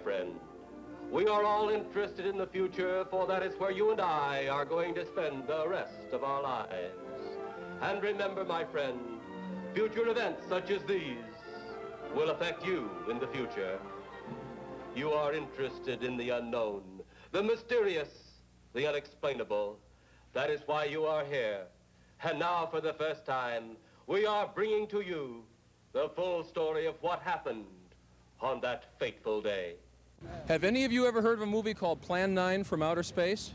friend. We are all interested in the future, for that is where you and I are going to spend the rest of our lives. And remember, my friend, future events such as these will affect you in the future. You are interested in the unknown, the mysterious, the unexplainable. That is why you are here. And now, for the first time, we are bringing to you the full story of what happened on that fateful day. Have any of you ever heard of a movie called Plan 9 from Outer Space?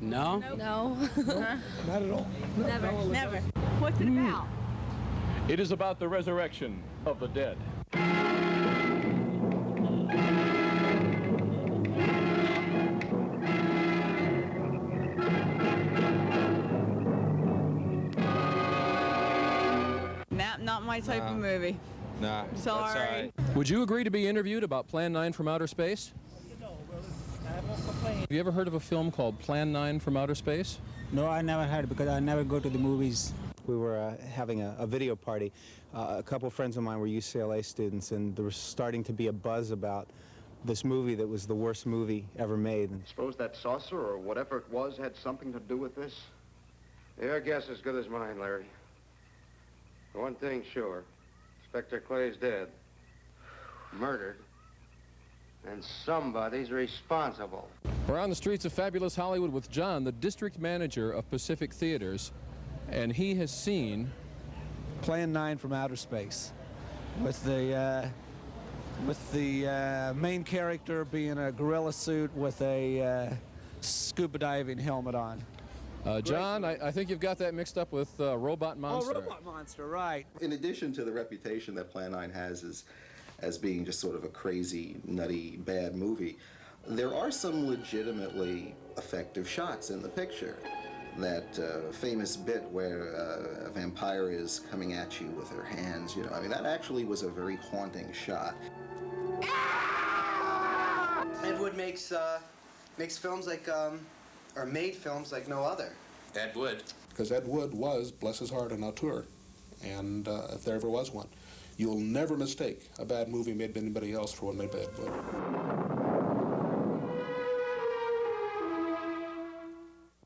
No. Nope. No. Not at all. Never. Never. What's it about? It is about the resurrection of the dead. Not my type of movie. Nah, Sorry. that's all right. Would you agree to be interviewed about Plan 9 from Outer Space? I won't complain. Have you ever heard of a film called Plan 9 from Outer Space? No, I never heard because I never go to the movies. We were having a video party. A couple friends of mine were UCLA students, and there was starting to be a buzz about this movie that was the worst movie ever made. Suppose that saucer or whatever it was had something to do with this? Your guess as good as mine, Larry. One thing's sure. Inspector Clay's dead. Murdered. And somebody's responsible. We're on the streets of fabulous Hollywood with John, the district manager of Pacific Theaters, and he has seen Plan 9 from Outer Space, with the main character being a gorilla suit with a scuba diving helmet on. John, I think you've got that mixed up with Robot Monster. Oh, Robot Monster, right. In addition to the reputation that Plan 9 has as being just sort of a crazy, nutty, bad movie, there are some legitimately effective shots in the picture. That famous bit where a vampire is coming at you with her hands, you know, I mean, that actually was a very haunting shot. Ed Wood makes films like, or made films like no other. Ed Wood. Because Ed Wood was, bless his heart, an auteur. And if there ever was one, you'll never mistake a bad movie made by anybody else for one made by Ed Wood.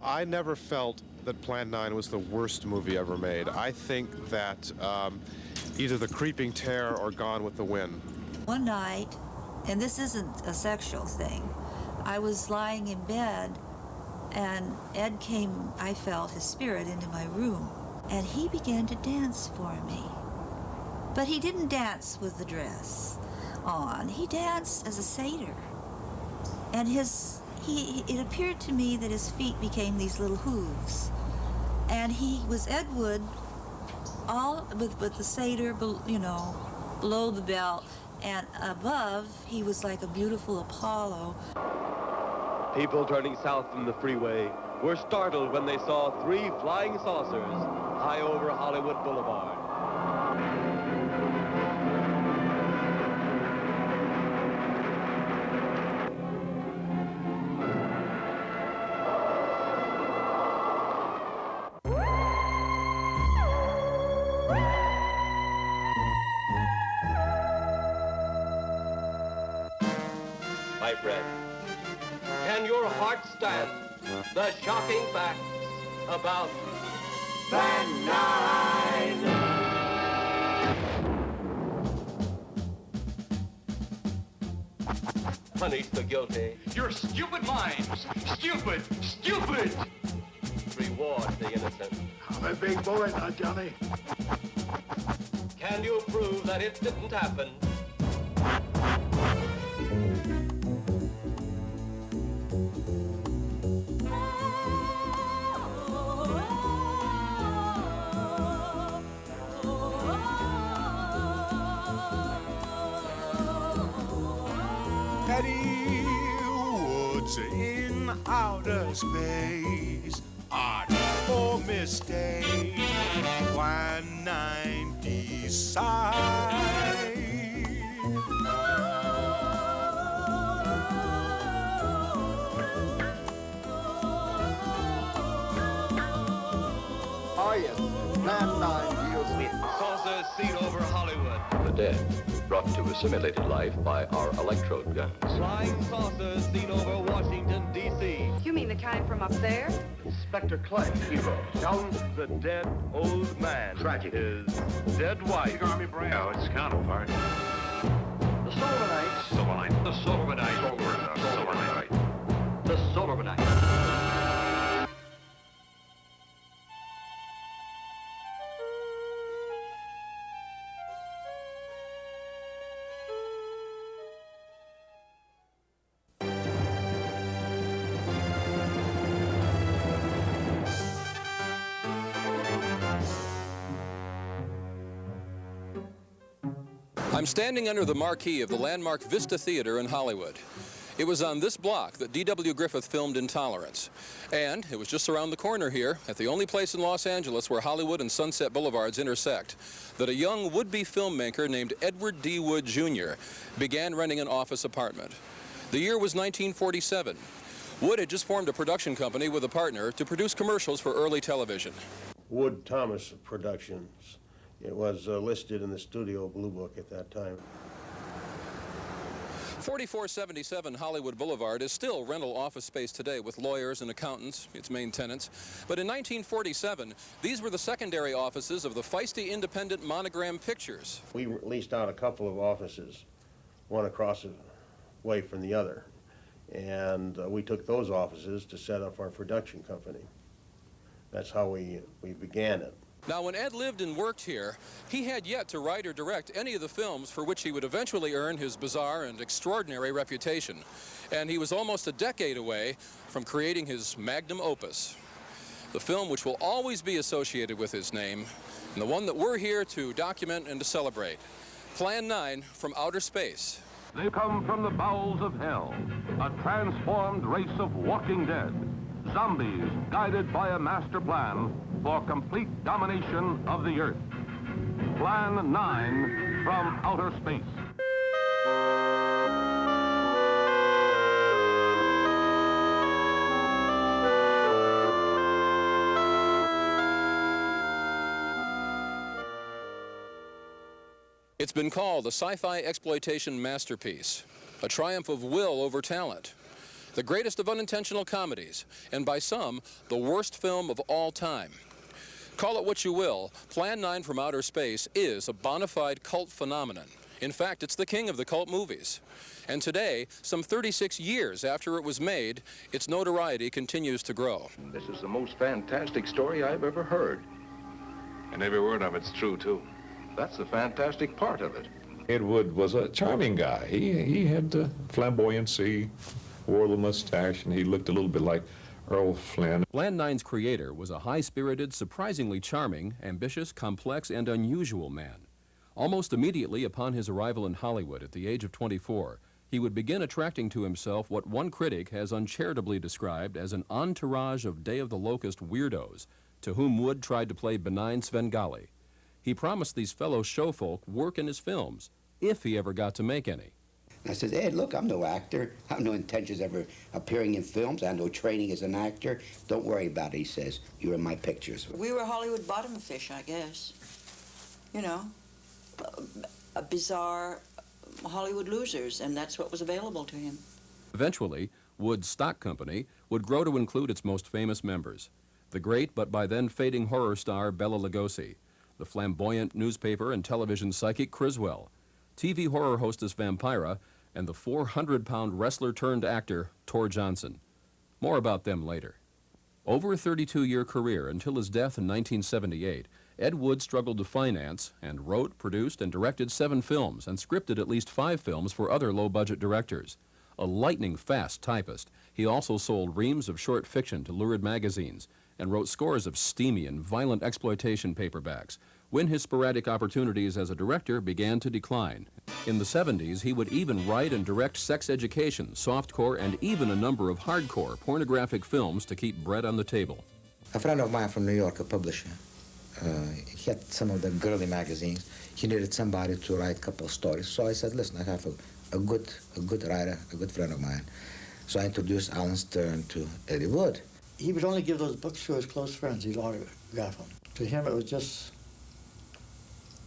I never felt that Plan 9 was the worst movie ever made. I think that either The Creeping Terror or Gone with the Wind. One night, and this isn't a sexual thing, I was lying in bed and Ed came, I felt his spirit, into my room, and he began to dance for me. But he didn't dance with the dress on. He danced as a satyr. And it appeared to me that his feet became these little hooves. And he was Ed Wood, all with the satyr, you know, below the belt, and above, he was like a beautiful Apollo. People turning south from the freeway were startled when they saw 3 flying saucers high over Hollywood Boulevard. My friend, can your heart stand the shocking facts about Plan 9? Punish the guilty. Your stupid minds! Stupid! Stupid! Reward the innocent. I'm a big boy now, Johnny. Can you prove that it didn't happen? Eddie Woods in outer space. Art or mistake. Plan 9 decide. Oh, yes. Plan 9 deals with Saucers seen over Hollywood. The dead. brought to a simulated life by our electrode guns. Flying saucers seen over Washington, D.C. You mean the kind from up there? Inspector Clay, hero. Down the dead old man. Tragic. His dead wife. Army brand. No, it's counterpart. The Solomonites. Solomite. The Solomonites. Solomite. The Solomonites. I'm standing under the marquee of the landmark Vista Theater in Hollywood. It was on this block that D.W. Griffith filmed Intolerance. And it was just around the corner here, at the only place in Los Angeles where Hollywood and Sunset Boulevards intersect, that a young would-be filmmaker named Edward D. Wood, Jr. began renting an office apartment. The year was 1947. Wood had just formed a production company with a partner to produce commercials for early television. Wood Thomas Productions. It was listed in the Studio Blue Book at that time. 4477 Hollywood Boulevard is still rental office space today with lawyers and accountants, its main tenants. But in 1947, these were the secondary offices of the feisty independent Monogram Pictures. We leased out a couple of offices, one across the way from the other. And we took those offices to set up our production company. That's how we began it. Now, when Ed lived and worked here, he had yet to write or direct any of the films for which he would eventually earn his bizarre and extraordinary reputation. And he was almost a decade away from creating his magnum opus, the film which will always be associated with his name, and the one that we're here to document and to celebrate, Plan 9 from Outer Space. They come from the bowels of hell, a transformed race of walking dead, zombies guided by a master plan for complete domination of the Earth. Plan 9 from Outer Space. It's been called a sci-fi exploitation masterpiece, a triumph of will over talent, the greatest of unintentional comedies, and by some, the worst film of all time. Call it what you will, Plan 9 from Outer Space is a bona fide cult phenomenon. In fact, it's the king of the cult movies. And today, some 36 years after it was made, its notoriety continues to grow. This is the most fantastic story I've ever heard. And every word of it's true, too. That's the fantastic part of it. Ed Wood was a charming guy. He had flamboyancy, wore the mustache, and he looked a little bit like Earl Flynn. Plan 9's creator was a high-spirited, surprisingly charming, ambitious, complex, and unusual man. Almost immediately upon his arrival in Hollywood at the age of 24, he would begin attracting to himself what one critic has uncharitably described as an entourage of Day of the Locust weirdos, to whom Wood tried to play benign Svengali. He promised these fellow showfolk work in his films, if he ever got to make any. I said, Ed, look, I'm no actor. I have no intentions of ever appearing in films. I have no training as an actor. Don't worry about it, he says. You're in my pictures. We were Hollywood bottom fish, I guess. You know, a bizarre Hollywood losers, and that's what was available to him. Eventually, Wood's stock company would grow to include its most famous members, the great but by then fading horror star Bela Lugosi, the flamboyant newspaper and television psychic Criswell, TV horror hostess Vampira, and the 400-pound wrestler-turned-actor Tor Johnson. More about them later. Over a 32-year career until his death in 1978, Ed Wood struggled to finance and wrote, produced, and directed 7 films and scripted at least 5 films for other low-budget directors. A lightning-fast typist, he also sold reams of short fiction to lurid magazines and wrote scores of steamy and violent exploitation paperbacks, when his sporadic opportunities as a director began to decline. In the 70s, he would even write and direct sex education, softcore, and even a number of hardcore pornographic films to keep bread on the table. A friend of mine from New York, a publisher, he had some of the girly magazines. He needed somebody to write a couple of stories. So I said, listen, I have a good writer, a good friend of mine. So I introduced Alan Stern to Eddie Wood. He would only give those books to his close friends. He'd autograph them. To him, it was just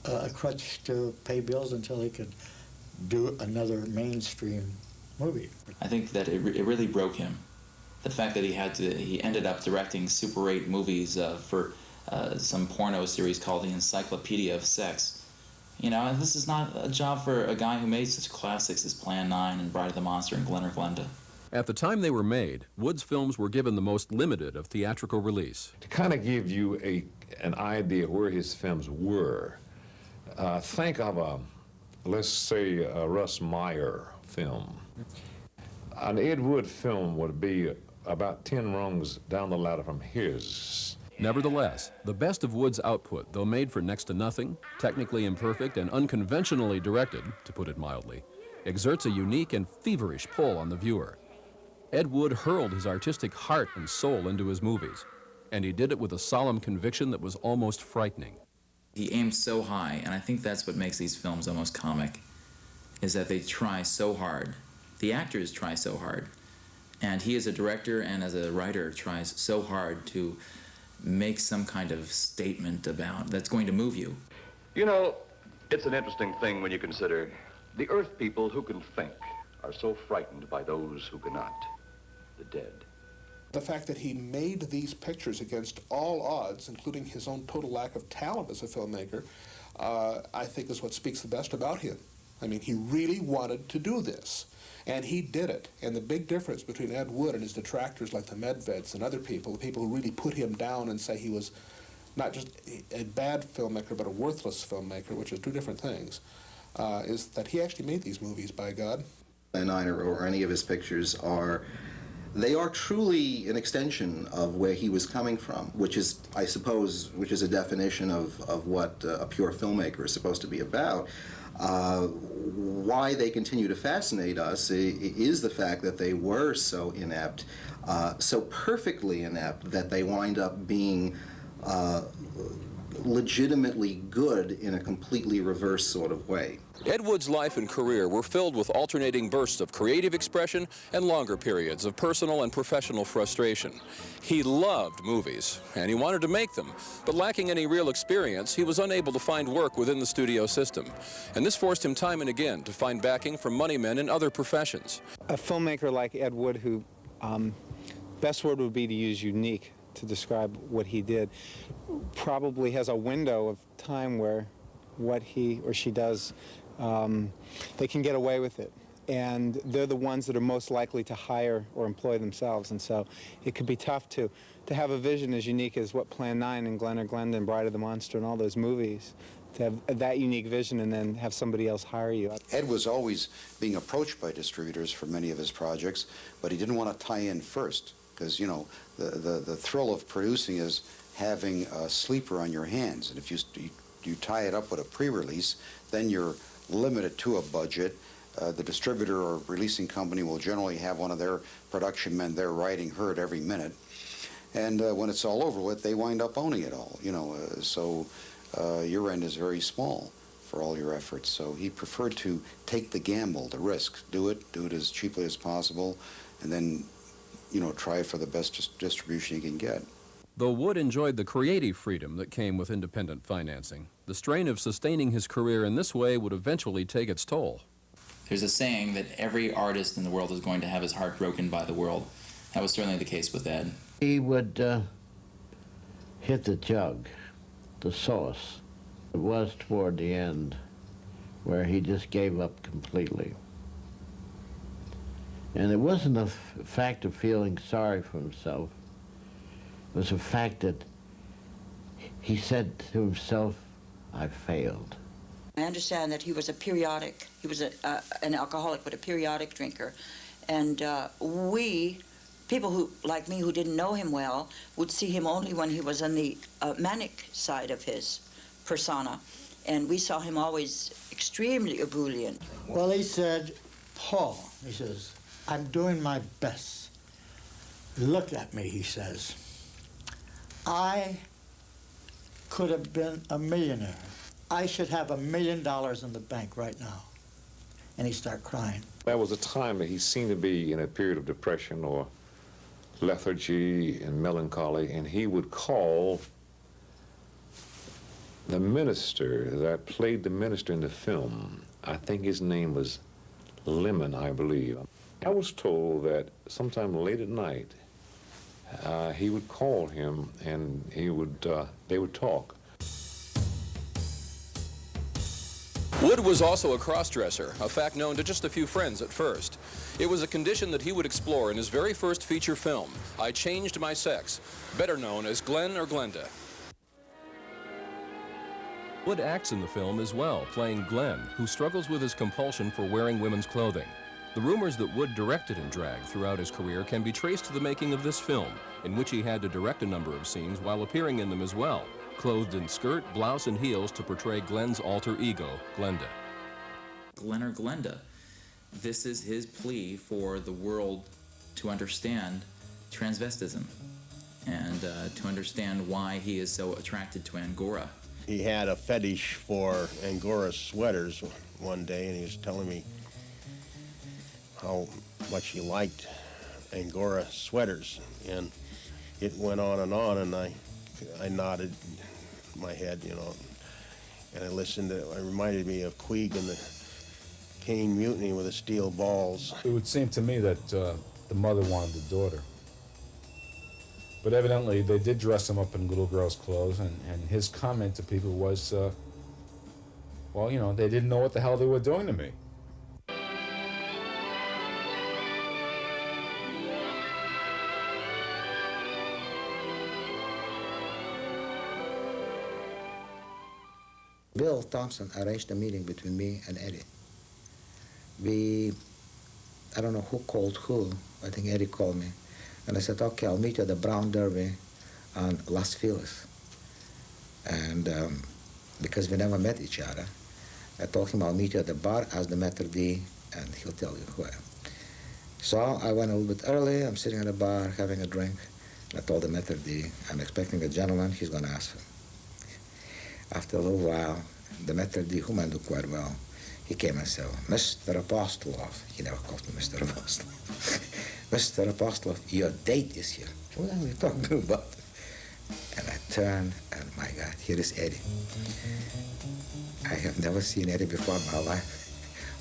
a crutch to pay bills until he could do another mainstream movie. I think that it really broke him. The fact that he ended up directing Super 8 movies for some porno series called The Encyclopedia of Sex. You know, and this is not a job for a guy who made such classics as Plan 9 and Bride of the Monster and Glen or Glenda. At the time they were made, Wood's films were given the most limited of theatrical release. To kind of give you an idea where his films were, think of let's say a Russ Meyer film. An Ed Wood film would be about 10 rungs down the ladder from his. Nevertheless, the best of Wood's output, though made for next to nothing, technically imperfect, and unconventionally directed, to put it mildly, exerts a unique and feverish pull on the viewer. Ed Wood hurled his artistic heart and soul into his movies, and he did it with a solemn conviction that was almost frightening. He aimed so high, and I think that's what makes these films almost comic, is that they try so hard. The actors try so hard, and he as a director and as a writer tries so hard to make some kind of statement about that's going to move you. You know, it's an interesting thing when you consider the Earth people who can think are so frightened by those who cannot, the dead. The fact that he made these pictures against all odds, including his own total lack of talent as a filmmaker, I think is what speaks the best about him. I mean, he really wanted to do this, and he did it. And the big difference between Ed Wood and his detractors like the Medveds and other people, the people who really put him down and say he was not just a bad filmmaker, but a worthless filmmaker, which is two different things, is that he actually made these movies, by God. And or any of his pictures they are truly an extension of where he was coming from, which is, I suppose, a definition of what a pure filmmaker is supposed to be about. Why they continue to fascinate us is the fact that they were so inept, so perfectly inept, that they wind up being legitimately good in a completely reverse sort of way. Ed Wood's life and career were filled with alternating bursts of creative expression and longer periods of personal and professional frustration. He loved movies, and he wanted to make them, but lacking any real experience, he was unable to find work within the studio system. And this forced him time and again to find backing from money men in other professions. A filmmaker like Ed Wood, who, best word would be to use unique to describe what he did, probably has a window of time where what he or she does, they can get away with it. And they're the ones that are most likely to hire or employ themselves. And so it could be tough to have a vision as unique as what Plan 9 and Glen or Glenda and Bride of the Monster and all those movies, to have that unique vision and then have somebody else hire you. Ed was always being approached by distributors for many of his projects, but he didn't want to tie in first, because, you know, the thrill of producing is having a sleeper on your hands. And if you tie it up with a pre-release, then you're limited to a budget. The distributor or releasing company will generally have one of their production men there writing herd every minute. And when it's all over with, they wind up owning it all, you know. So your end is very small for all your efforts. So he preferred to take the gamble, the risk, do it as cheaply as possible, and then, you know, try for the best distribution you can get. Though Wood enjoyed the creative freedom that came with independent financing, the strain of sustaining his career in this way would eventually take its toll. There's a saying that every artist in the world is going to have his heart broken by the world. That was certainly the case with Ed. He would hit the jug, the sauce. It was toward the end where he just gave up completely. And it wasn't a fact of feeling sorry for himself. It was a fact that he said to himself, I failed. I understand that he was he was an alcoholic, but a periodic drinker. And we, people who, like me, who didn't know him well, would see him only when he was on the manic side of his persona. And we saw him always extremely ebullient. Well, he said, Paul, he says, I'm doing my best. Look at me, he says. I could have been a millionaire. I should have $1 million in the bank right now. And he started crying. There was a time that he seemed to be in a period of depression or lethargy and melancholy, and he would call The minister that played the minister in the film, I think his name was Lemon, I believe. I was told that sometime late at night, he would call him and they would talk. Wood was also a cross-dresser, a fact known to just a few friends at first. It was a condition that he would explore in his very first feature film, I Changed My Sex, better known as Glenn or Glenda. Wood acts in the film as well, playing Glenn, who struggles with his compulsion for wearing women's clothing. The rumors that Wood directed in drag throughout his career can be traced to the making of this film, in which he had to direct a number of scenes while appearing in them as well, clothed in skirt, blouse, and heels to portray Glenn's alter ego, Glenda. Glenn or Glenda, this is his plea for the world to understand transvestism and to understand why he is so attracted to Angora. He had a fetish for Angora sweaters one day, and he was telling me how much he liked Angora sweaters. And it went on, and I nodded my head, you know, and I listened to it. It reminded me of Queeg and the Caine Mutiny with the steel balls. It would seem to me that the mother wanted the daughter. But evidently, they did dress him up in little girl's clothes, and his comment to people was, well, you know, they didn't know what the hell they were doing to me. Bill Thompson arranged a meeting between me and Eddie. I don't know who called who, I think Eddie called me. And I said, okay, I'll meet you at the Brown Derby on Las Feliz. And because we never met each other, I told him I'll meet you at the bar, ask the maitre d', and he'll tell you who I am. So I went a little bit early, I'm sitting at the bar having a drink. I told the maitre d', I'm expecting a gentleman, he's going to ask him. After a little while, the maitre d', whom I knew quite well, he came and said, Mr. Apostolov, he never called me Mr. Apostolov. Mr. Apostolov, your date is here. What are you talking about? And I turned, and my God, here is Eddie. I have never seen Eddie before in my life,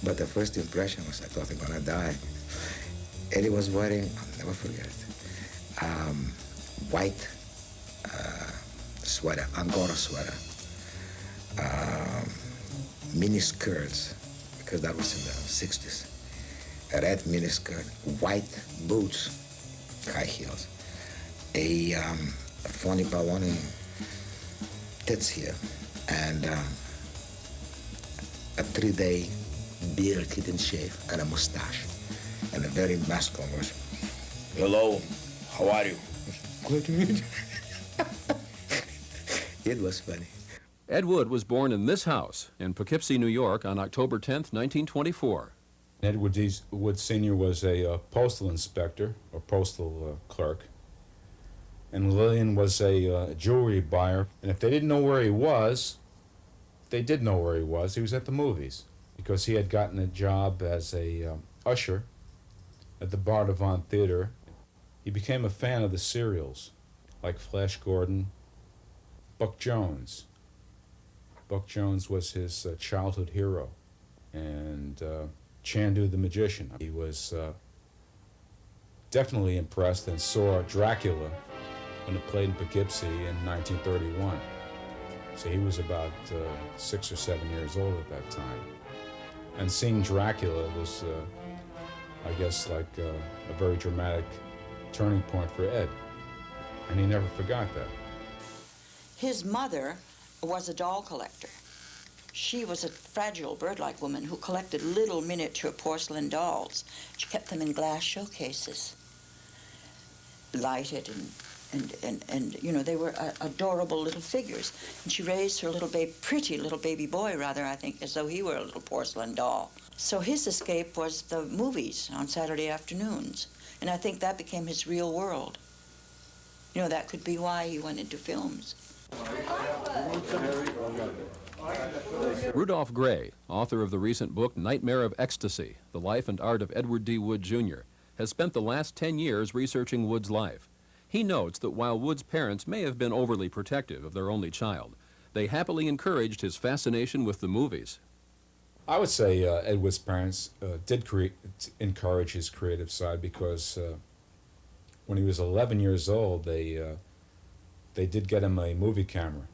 but the first impression was I thought I'm gonna die. Eddie was wearing, I'll never forget it, white sweater, Angora sweater, mini skirts, because that was in the 60s. A red miniskirt, white boots, high heels, a funny baloney tits here, and a 3-day beard he didn't shave, and a mustache, and a very masculine voice. Hello, how are you? Glad to meet you. It was funny. Ed Wood was born in this house in Poughkeepsie, New York on October 10th, 1924. Edward D. Wood Sr. was a postal inspector, or postal clerk, and Lillian was a jewelry buyer. And if they didn't know where he was, they did know where he was. He was at the movies, because he had gotten a job as a usher at the Bardavon Theater. He became a fan of the serials, like Flash Gordon, Buck Jones. Buck Jones was his childhood hero, and Chandu the Magician. He was definitely impressed and saw Dracula when it played in Poughkeepsie in 1931. So he was about 6 or 7 years old at that time. And seeing Dracula was, I guess, like a very dramatic turning point for Ed. And he never forgot that. His mother was a doll collector. She was a fragile, bird-like woman who collected little miniature porcelain dolls. She kept them in glass showcases, lighted, and you know, they were adorable little figures. And she raised her pretty little baby boy, rather, I think, as though he were a little porcelain doll. So his escape was the movies on Saturday afternoons. And I think that became his real world. You know, that could be why he went into films. Rudolph Gray, author of the recent book Nightmare of Ecstasy, The Life and Art of Edward D. Wood, Jr., has spent the last 10 years researching Wood's life. He notes that while Wood's parents may have been overly protective of their only child, They happily encouraged his fascination with the movies. I would say Ed Wood's parents did encourage his creative side because when he was 11 years old, they did get him a movie camera,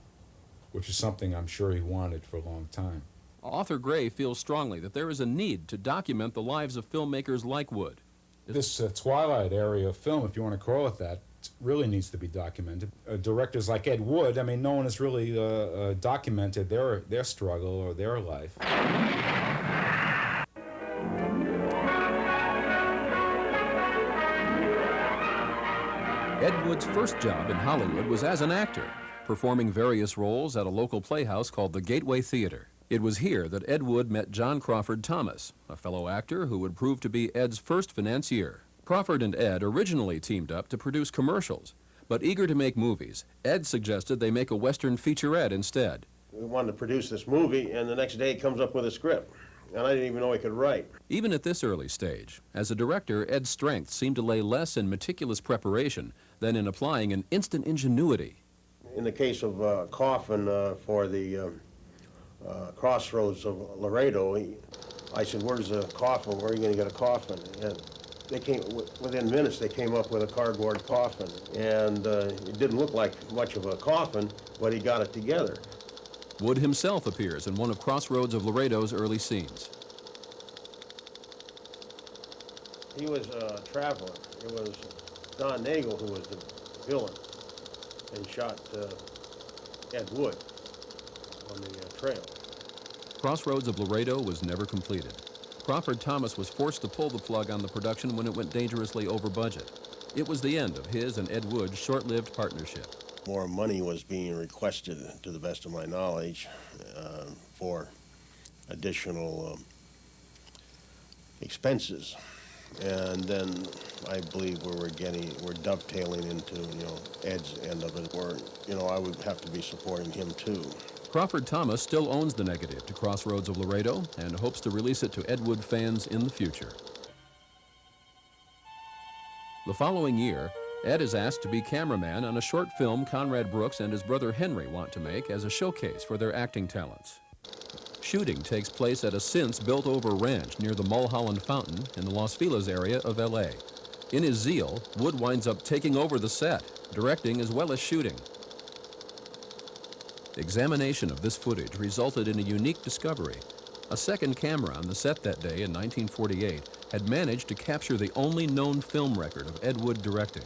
which is something I'm sure he wanted for a long time. Author Gray feels strongly that there is a need to document the lives of filmmakers like Wood. This twilight area of film, if you want to call it that, really needs to be documented. Directors like Ed Wood, I mean, no one has really documented their struggle or their life. Ed Wood's first job in Hollywood was as an actor, performing various roles at a local playhouse called the Gateway Theater. It was here that Ed Wood met John Crawford Thomas, a fellow actor who would prove to be Ed's first financier. Crawford and Ed originally teamed up to produce commercials, but eager to make movies, Ed suggested they make a Western featurette instead. We wanted to produce this movie, and the next day he comes up with a script, and I didn't even know he could write. Even at this early stage, as a director, Ed's strength seemed to lay less in meticulous preparation than in applying an instant ingenuity. In the case of Coffin for the Crossroads of Laredo, I said, "Where's a coffin? Where are you going to get a coffin?" And they came, within minutes, they came up with a cardboard coffin. And it didn't look like much of a coffin, but he got it together. Wood himself appears in one of Crossroads of Laredo's early scenes. He was a traveler. It was Don Nagel who was the villain and shot Ed Wood on the trail. Crossroads of Laredo was never completed. Crawford Thomas was forced to pull the plug on the production when it went dangerously over budget. It was the end of his and Ed Wood's short-lived partnership. More money was being requested, to the best of my knowledge, for additional expenses. And then I believe we're dovetailing into, Ed's end of it, where, I would have to be supporting him too. Crawford Thomas still owns the negative to Crossroads of Laredo and hopes to release it to Ed Wood fans in the future. The following year, Ed is asked to be cameraman on a short film Conrad Brooks and his brother Henry want to make as a showcase for their acting talents. Shooting takes place at a since-built-over ranch near the Mulholland Fountain in the Los Feliz area of L.A. In his zeal, Wood winds up taking over the set, directing as well as shooting. Examination of this footage resulted in a unique discovery. A second camera on the set that day in 1948 had managed to capture the only known film record of Ed Wood directing.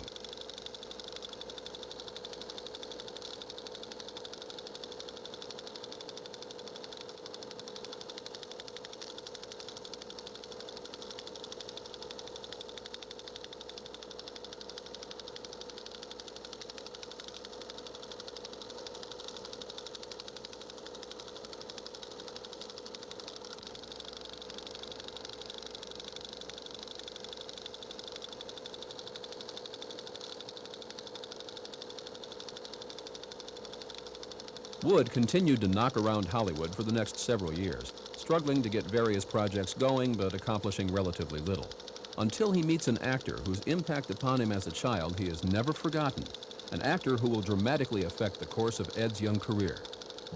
Wood continued to knock around Hollywood for the next several years, struggling to get various projects going but accomplishing relatively little, until he meets an actor whose impact upon him as a child he has never forgotten, an actor who will dramatically affect the course of Ed's young career,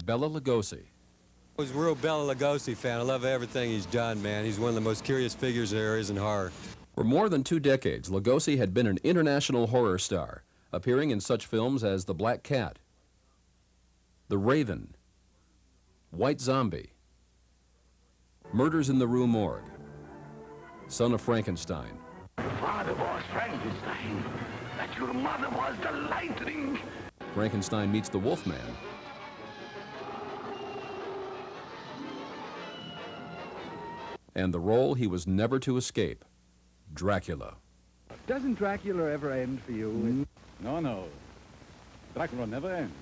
Bela Lugosi. I was a real Bela Lugosi fan. I love everything he's done, man. He's one of the most curious figures there is in horror. For more than 2 decades, Lugosi had been an international horror star, appearing in such films as The Black Cat, The Raven, White Zombie, Murders in the Rue Morgue, Son of Frankenstein. Your father was Frankenstein, that your mother was the lightning. Frankenstein Meets the Wolfman, and the role he was never to escape, Dracula. Doesn't Dracula ever end for you? No, no. Dracula never ends.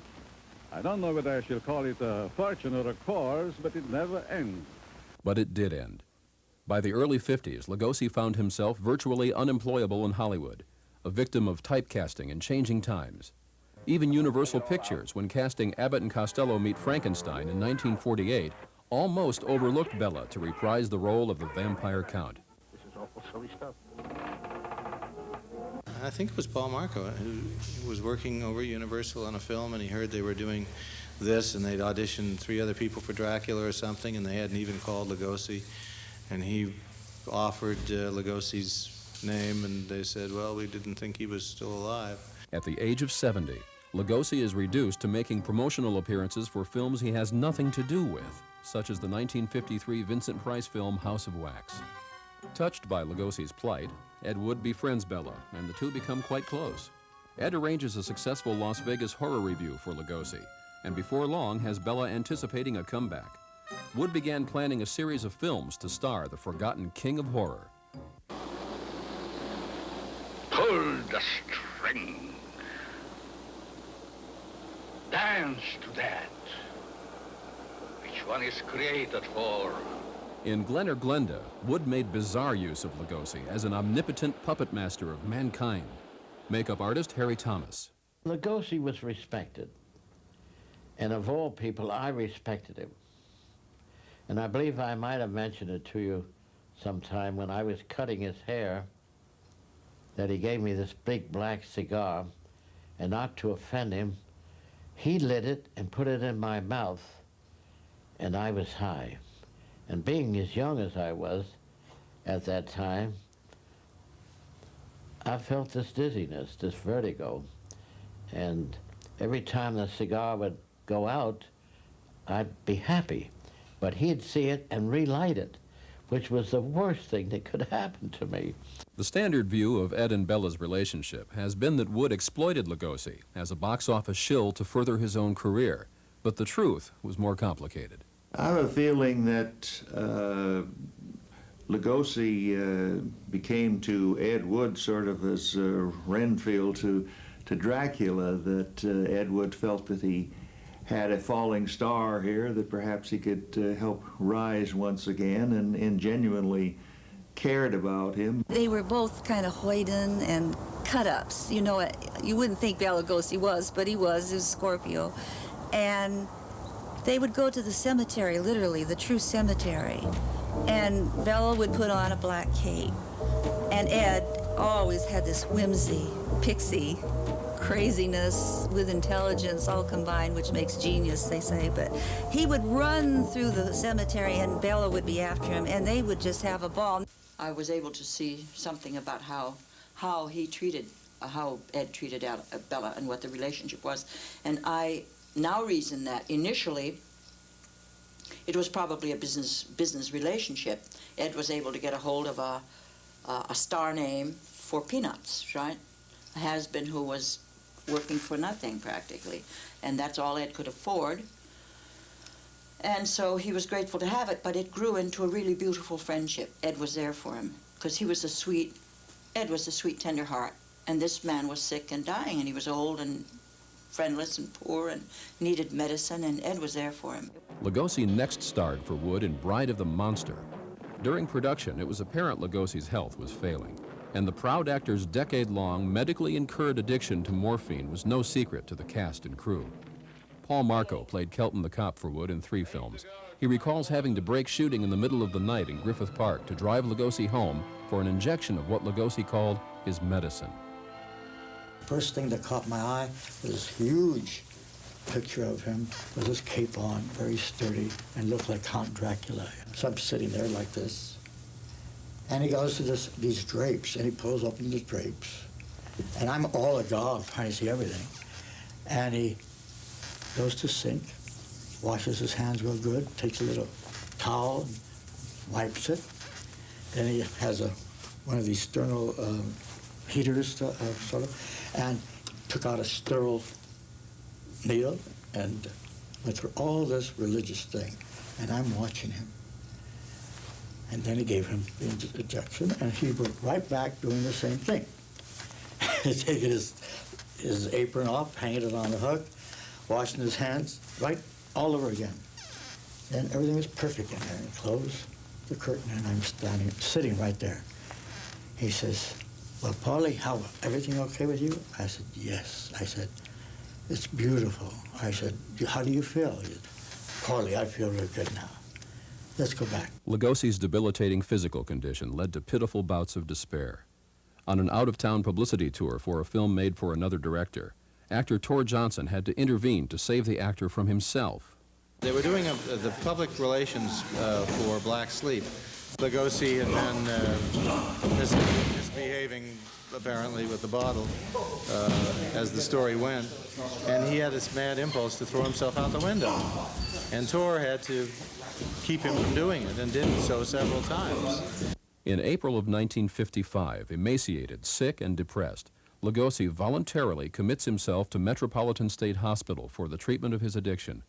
I don't know whether I shall call it a fortune or a cause, but it never ends. But it did end. By the early 50s, Lugosi found himself virtually unemployable in Hollywood, a victim of typecasting and changing times. Even Universal Pictures, when casting Abbott and Costello Meet Frankenstein in 1948, almost overlooked Bela to reprise the role of the vampire count. This is awful silly stuff. I think it was Paul Marco who was working over Universal on a film, and he heard they were doing this, and they'd auditioned 3 other people for Dracula or something, and they hadn't even called Lugosi. And he offered Lugosi's name, and they said, well, we didn't think he was still alive. At the age of 70, Lugosi is reduced to making promotional appearances for films he has nothing to do with, such as the 1953 Vincent Price film House of Wax. Touched by Lugosi's plight, Ed Wood befriends Bela, and the two become quite close. Ed arranges a successful Las Vegas horror review for Lugosi, and before long has Bela anticipating a comeback. Wood began planning a series of films to star the forgotten king of horror. Pull the string. Dance to that. Which one is created for? In Glen or Glenda, Wood made bizarre use of Lugosi as an omnipotent puppet master of mankind. Makeup artist Harry Thomas. Lugosi was respected. And of all people, I respected him. And I believe I might have mentioned it to you sometime when I was cutting his hair, that he gave me this big black cigar, and not to offend him, he lit it and put it in my mouth, and I was high. And being as young as I was at that time, I felt this dizziness, this vertigo. And every time the cigar would go out, I'd be happy. But he'd see it and relight it, which was the worst thing that could happen to me. The standard view of Ed and Bella's relationship has been that Wood exploited Lugosi as a box office shill to further his own career. But the truth was more complicated. I have a feeling that Lugosi became to Ed Wood sort of as Renfield to Dracula, that Ed Wood felt that he had a falling star here, that perhaps he could help rise once again, and genuinely cared about him. They were both kind of hoyden and cut-ups. You know, you wouldn't think Bela Lugosi was, but he was Scorpio. And they would go to the cemetery, literally, the true cemetery. And Bela would put on a black cape. And Ed always had this whimsy, pixie, craziness with intelligence all combined, which makes genius, they say. But he would run through the cemetery, and Bela would be after him, and they would just have a ball. I was able to see something about how he treated, how Ed treated Bela and what the relationship was. And I now reason that initially it was probably a business relationship. Ed was able to get a hold of a star name for peanuts, right? A has-been who was working for nothing practically, and that's all Ed could afford. And so he was grateful to have it, but it grew into a really beautiful friendship. Ed was there for him because Ed was a sweet, tender heart, and this man was sick and dying, and he was old and friendless and poor and needed medicine, and Ed was there for him. Lugosi next starred for Wood in Bride of the Monster. During production, it was apparent Lugosi's health was failing, and the proud actor's decade-long medically incurred addiction to morphine was no secret to the cast and crew. Paul Marco played Kelton the cop for Wood in 3 films. He recalls having to break shooting in the middle of the night in Griffith Park to drive Lugosi home for an injection of what Lugosi called his medicine. First thing that caught my eye was this huge picture of him with his cape on, very sturdy, and looked like Count Dracula. So I'm sitting there like this, and he goes to these drapes, and he pulls open the drapes, and I'm all agog trying to see everything, and he goes to sink, washes his hands real good, takes a little towel, and wipes it. Then he has one of these sternal heaters, sort of, and took out a sterile needle and went through all this religious thing. And I'm watching him. And then he gave him the injection, and he went right back doing the same thing. Taking his apron off, hanging it on the hook, washing his hands, right all over again. And everything was perfect in there. He closed the curtain, and I'm sitting right there. He says, "Well, Paulie, everything okay with you?" I said, "Yes." I said, "It's beautiful." I said, "How do you feel?" He said, "Paulie, I feel real good now. Let's go back." Lugosi's debilitating physical condition led to pitiful bouts of despair. On an out-of-town publicity tour for a film made for another director, Actor Tor Johnson had to intervene to save the actor from himself. They were doing the public relations for Black Sleep. Lugosi had been misbehaving, apparently, with the bottle as the story went, and he had this mad impulse to throw himself out the window. And Tor had to keep him from doing it, and did so several times. In April of 1955, emaciated, sick, and depressed, Lugosi voluntarily commits himself to Metropolitan State Hospital for the treatment of his addiction.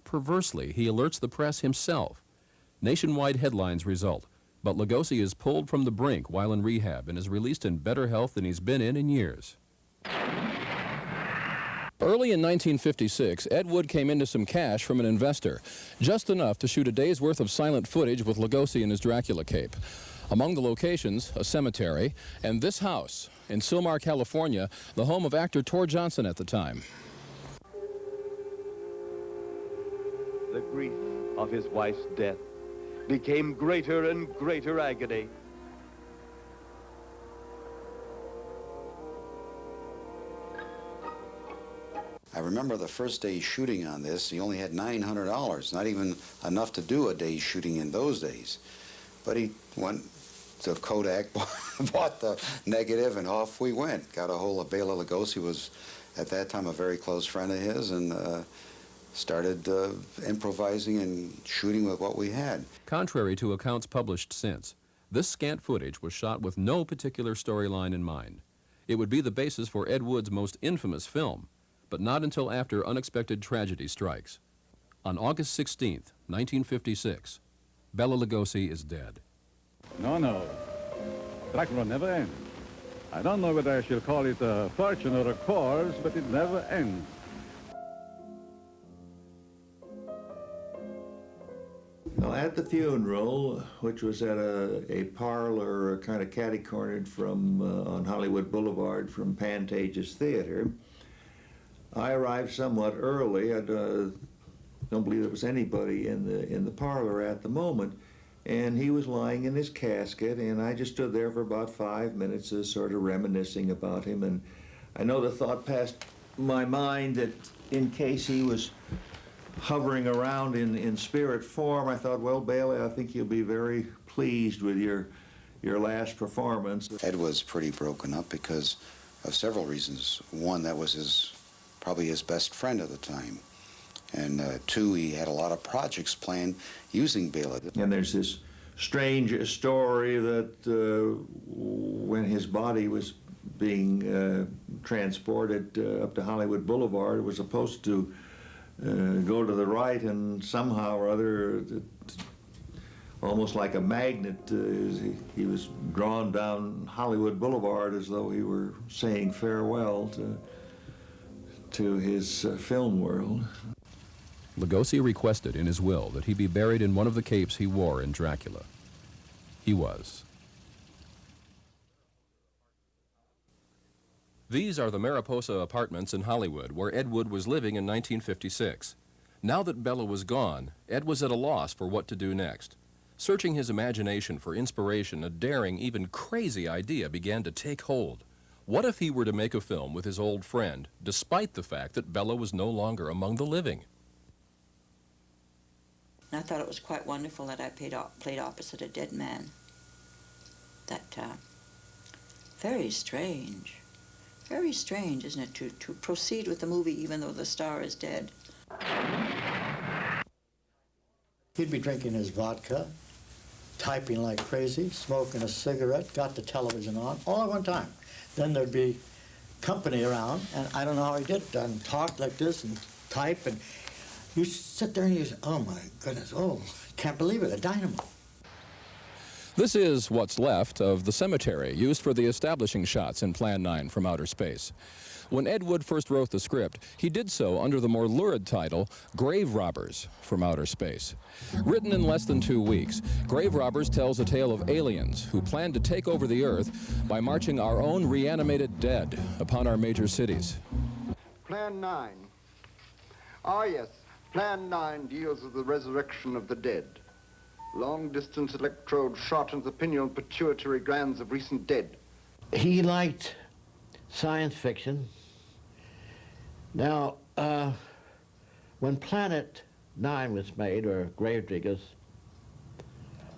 Perversely, he alerts the press himself. Nationwide headlines result, but Lugosi is pulled from the brink while in rehab and is released in better health than he's been in years. Early in 1956, Ed Wood came into some cash from an investor, just enough to shoot a day's worth of silent footage with Lugosi in his Dracula cape. Among the locations, a cemetery, and this house in Sylmar, California, the home of actor Tor Johnson at the time. The grief of his wife's death became greater and greater agony. I remember the first day shooting on this, he only had $900, not even enough to do a day's shooting in those days. But he went to Kodak, bought the negative, and off we went. Got a hold of Bela Lugosi, was at that time a very close friend of his, and started improvising and shooting with what we had. Contrary to accounts published since, this scant footage was shot with no particular storyline in mind. It would be the basis for Ed Wood's most infamous film, but not until after unexpected tragedy strikes. On August 16th, 1956, Bela Lugosi is dead. No. Dracula never ends. I don't know whether I shall call it a fortune or a course, but it never ends. Now, at the funeral, which was at a parlor kind of catty-cornered from on Hollywood Boulevard from Pantage's Theater, I arrived somewhat early. I don't believe there was anybody in the parlor at the moment, and he was lying in his casket, and I just stood there for about 5 minutes, sort of reminiscing about him. And I know the thought passed my mind that in case he was hovering around in spirit form, I thought, well, Bailey, I think you'll be very pleased with your last performance. Ed was pretty broken up because of several reasons. One, that was probably his best friend at the time. And two, he had a lot of projects planned using Bela. And there's this strange story that when his body was being transported up to Hollywood Boulevard, it was supposed to go to the right, and somehow or other, almost like a magnet, he was drawn down Hollywood Boulevard as though he were saying farewell to his film world. Lugosi requested in his will that he be buried in one of the capes he wore in Dracula. He was. These are the Mariposa apartments in Hollywood where Ed Wood was living in 1956. Now that Bela was gone, Ed was at a loss for what to do next. Searching his imagination for inspiration, a daring, even crazy idea began to take hold. What if he were to make a film with his old friend, despite the fact that Bela was no longer among the living? And I thought it was quite wonderful that I played opposite a dead man. Very strange, isn't it, to proceed with the movie even though the star is dead. He'd be drinking his vodka, typing like crazy, smoking a cigarette, got the television on, all at one time. Then there'd be company around, and I don't know how he did it, and talk like this and type, and you sit there and you say, oh my goodness, oh, can't believe it, a dynamo. This is what's left of the cemetery used for the establishing shots in Plan 9 from outer space. When Ed Wood first wrote the script, he did so under the more lurid title, Grave Robbers from Outer Space. Written in less than 2 weeks, Grave Robbers tells a tale of aliens who plan to take over the Earth by marching our own reanimated dead upon our major cities. Plan 9. Ah, yes. Plan 9 deals with the resurrection of the dead. Long-distance electrode shot into the pineal pituitary glands of recent dead. He liked science fiction, Now, when Planet 9 was made, or Gravediggers,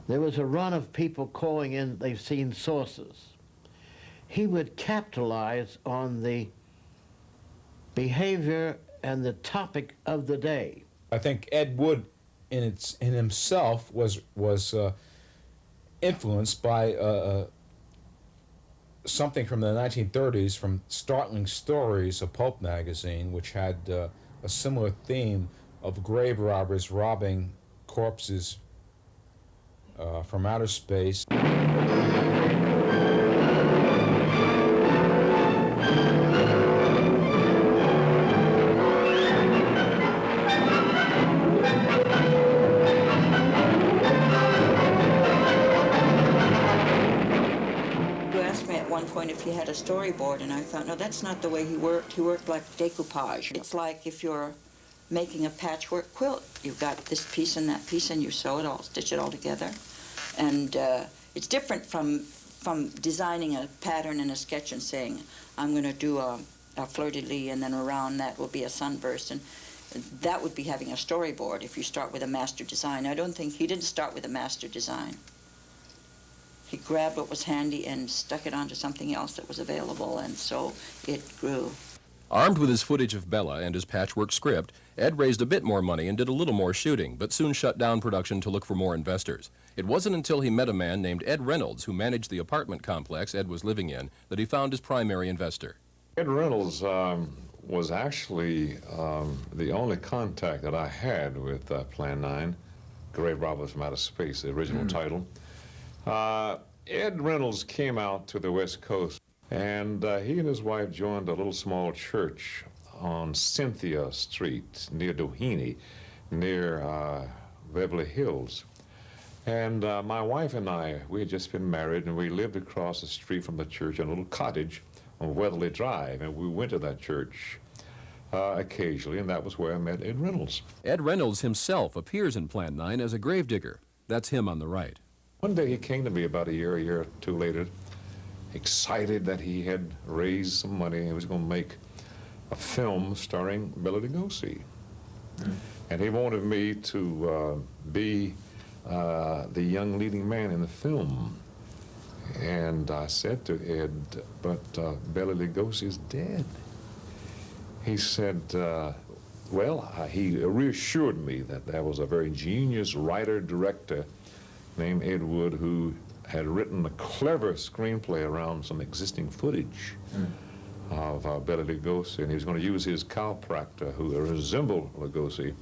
there was a run of people calling in they've seen sources. He would capitalize on the behavior and the topic of the day. I think Ed Wood in himself was influenced by something from the 1930s from Startling Stories, a pulp magazine, which had a similar theme of grave robbers robbing corpses from outer space. Point if he had a storyboard, and I thought, no, that's not the way he worked. He worked like decoupage. It's like if you're making a patchwork quilt. You've got this piece and that piece, and you sew it all, stitch it all together. And it's different from designing a pattern in a sketch and saying, I'm going to do a fleur-de-lis, and then around that will be a sunburst. And that would be having a storyboard if you start with a master design. I don't think he didn't start with a master design. He grabbed what was handy and stuck it onto something else that was available, and so it grew. Armed with his footage of Bella and his patchwork script, Ed raised a bit more money and did a little more shooting, but soon shut down production to look for more investors. It wasn't until he met a man named Ed Reynolds, who managed the apartment complex Ed was living in, that he found his primary investor. Ed Reynolds was actually the only contact that I had with Plan 9, Grave Robbers from Outer Space, the original title. Ed Reynolds came out to the West Coast, and he and his wife joined a little small church on Cynthia Street near Doheny, near Beverly Hills. And my wife and I, we had just been married, and we lived across the street from the church in a little cottage on Weatherly Drive, and we went to that church occasionally, and that was where I met Ed Reynolds. Ed Reynolds himself appears in Plan 9 as a gravedigger. That's him on the right. One day he came to me about a year or two later, excited that he had raised some money and he was going to make a film starring Bela Lugosi. And he wanted me to be the young leading man in the film. And I said to Ed, but Bela Lugosi is dead. He said, he reassured me that there was a very genius writer-director named Ed Wood, who had written a clever screenplay around some existing footage of Bela Lugosi, and he was going to use his chiropractor, who resembled Lugosi,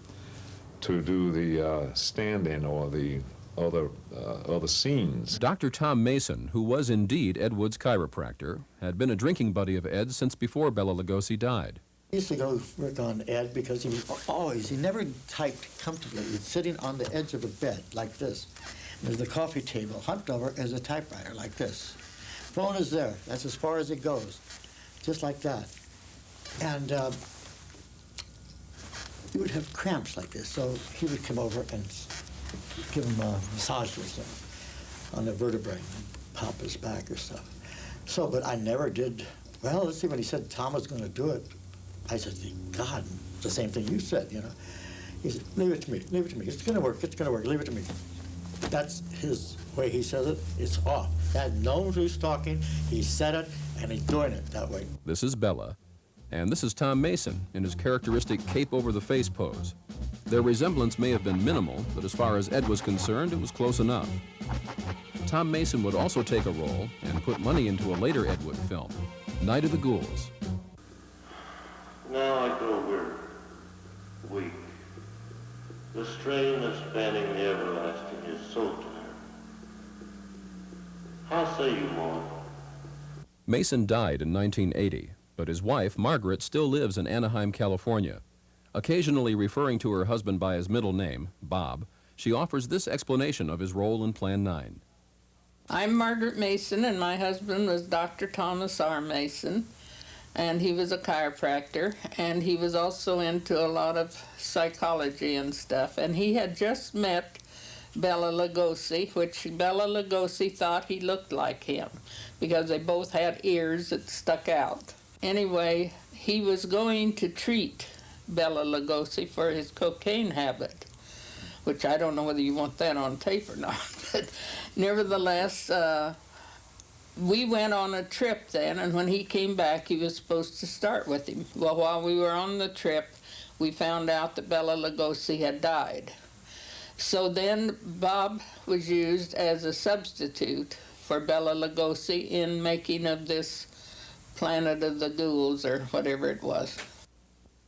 to do the stand-in or the other scenes. Dr. Tom Mason, who was indeed Ed Wood's chiropractor, had been a drinking buddy of Ed's since before Bela Lugosi died. I used to go work on Ed because he never typed comfortably. He was sitting on the edge of the bed like this. There's the coffee table, humped over as a typewriter, like this. Phone is there. That's as far as it goes, just like that. And he would have cramps like this, so he would come over and give him a massage or something on the vertebrae, and pop his back or stuff. So, but I never did. Well, let's see, when he said Tom was going to do it, I said, God, the same thing you said, you know. He said, leave it to me, leave it to me. It's going to work, leave it to me. That's his way he says it. It's off. Dad knows who's talking. He said it, and he's doing it that way. This is Bella, and this is Tom Mason in his characteristic cape-over-the-face pose. Their resemblance may have been minimal, but as far as Ed was concerned, it was close enough. Tom Mason would also take a role and put money into a later Ed Wood film, Night of the Ghouls. Now I grow weary, weak. The strain of spanning the everlasting is so tiring. How say you, Maud? Mason died in 1980, but his wife, Margaret, still lives in Anaheim, California. Occasionally referring to her husband by his middle name, Bob, she offers this explanation of his role in Plan 9. I'm Margaret Mason, and my husband was Dr. Thomas R. Mason, and he was a chiropractor, and he was also into a lot of psychology and stuff, and he had just met Bela Lugosi, which Bela Lugosi thought he looked like him, because they both had ears that stuck out. Anyway, he was going to treat Bela Lugosi for his cocaine habit, which I don't know whether you want that on tape or not. But nevertheless, we went on a trip then, and when he came back, he was supposed to start with him. Well, while we were on the trip, we found out that Bela Lugosi had died. So then Bob was used as a substitute for Bela Lugosi in making of this Planet of the Ghouls, or whatever it was.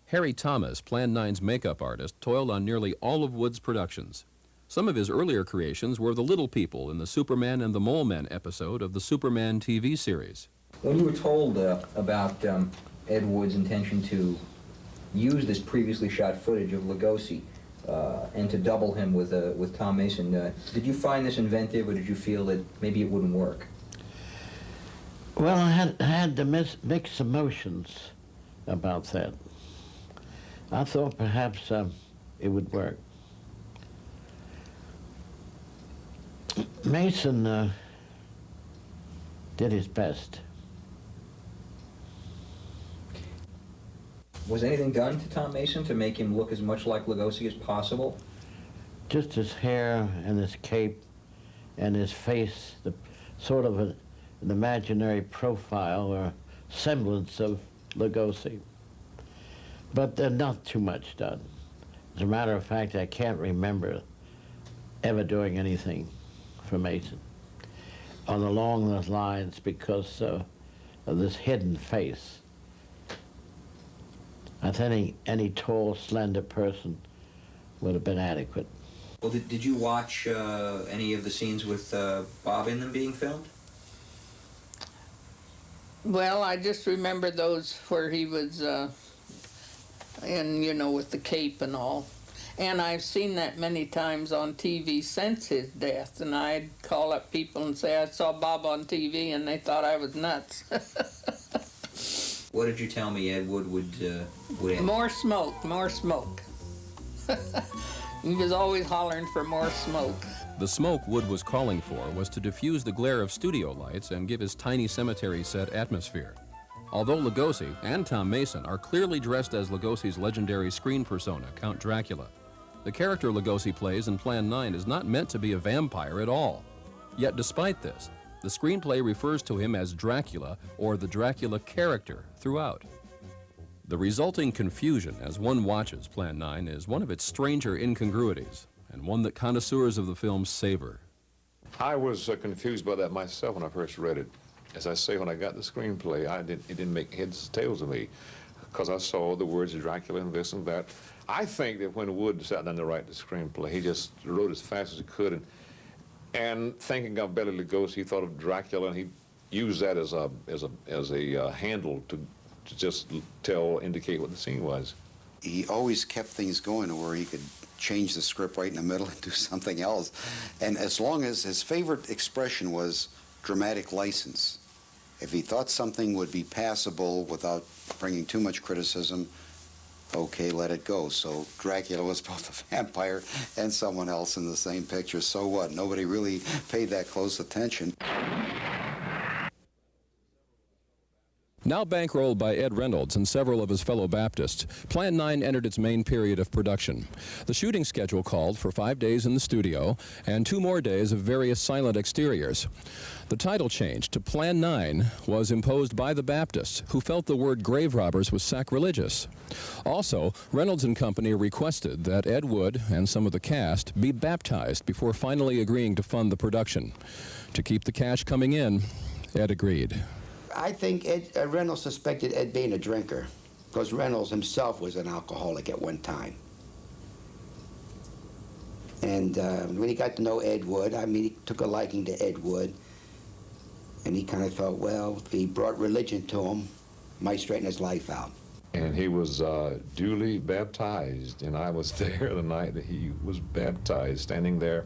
Harry Thomas, Plan 9's makeup artist, toiled on nearly all of Wood's productions. Some of his earlier creations were the little people in the Superman and the Mole Men episode of the Superman TV series. When you were told about Ed Wood's intention to use this previously shot footage of Lugosi and to double him with Tom Mason, did you find this inventive, or did you feel that maybe it wouldn't work? Well, I had the mixed emotions about that. I thought perhaps it would work. Mason did his best. Was anything done to Tom Mason to make him look as much like Lugosi as possible? Just his hair and his cape and his face, the sort of an imaginary profile or semblance of Lugosi. But not too much done. As a matter of fact, I can't remember ever doing anything for Mason along those lines because of this hidden face. I think any tall, slender person would have been adequate. Well, did you watch any of the scenes with Bob in them being filmed? Well, I just remember those where he was in, you know, with the cape and all. And I've seen that many times on TV since his death, and I'd call up people and say, I saw Bob on TV, and they thought I was nuts. What did you tell me Ed Wood would end? More smoke, more smoke. He was always hollering for more smoke. The smoke Wood was calling for was to diffuse the glare of studio lights and give his tiny cemetery set atmosphere. Although Lugosi and Tom Mason are clearly dressed as Lugosi's legendary screen persona, Count Dracula, the character Lugosi plays in Plan 9 is not meant to be a vampire at all. Yet despite this, the screenplay refers to him as Dracula or the Dracula character throughout. The resulting confusion as one watches Plan 9 is one of its stranger incongruities, and one that connoisseurs of the film savor. I was confused by that myself when I first read it. As I say, when I got the screenplay, it didn't make heads or tails of me, because I saw the words Dracula and this and that. I think that when Wood sat down to write the screenplay, he just wrote as fast as he could, and thinking of Bela Lugosi, he thought of Dracula, and he used that as a handle to just indicate what the scene was. He always kept things going where he could change the script right in the middle and do something else. And as long as his favorite expression was dramatic license, if he thought something would be passable without bringing too much criticism, okay, let it go. So Dracula was both a vampire and someone else in the same picture. So what? Nobody really paid that close attention. Now bankrolled by Ed Reynolds and several of his fellow Baptists, Plan 9 entered its main period of production. The shooting schedule called for 5 days in the studio and 2 more days of various silent exteriors. The title change to Plan 9 was imposed by the Baptists, who felt the word grave robbers was sacrilegious. Also, Reynolds and company requested that Ed Wood and some of the cast be baptized before finally agreeing to fund the production. To keep the cash coming in, Ed agreed. I think Reynolds suspected Ed being a drinker, because Reynolds himself was an alcoholic at one time. And when he got to know Ed Wood, I mean, he took a liking to Ed Wood, and he kind of thought, well, if he brought religion to him, might straighten his life out. And he was duly baptized, and I was there the night that he was baptized, standing there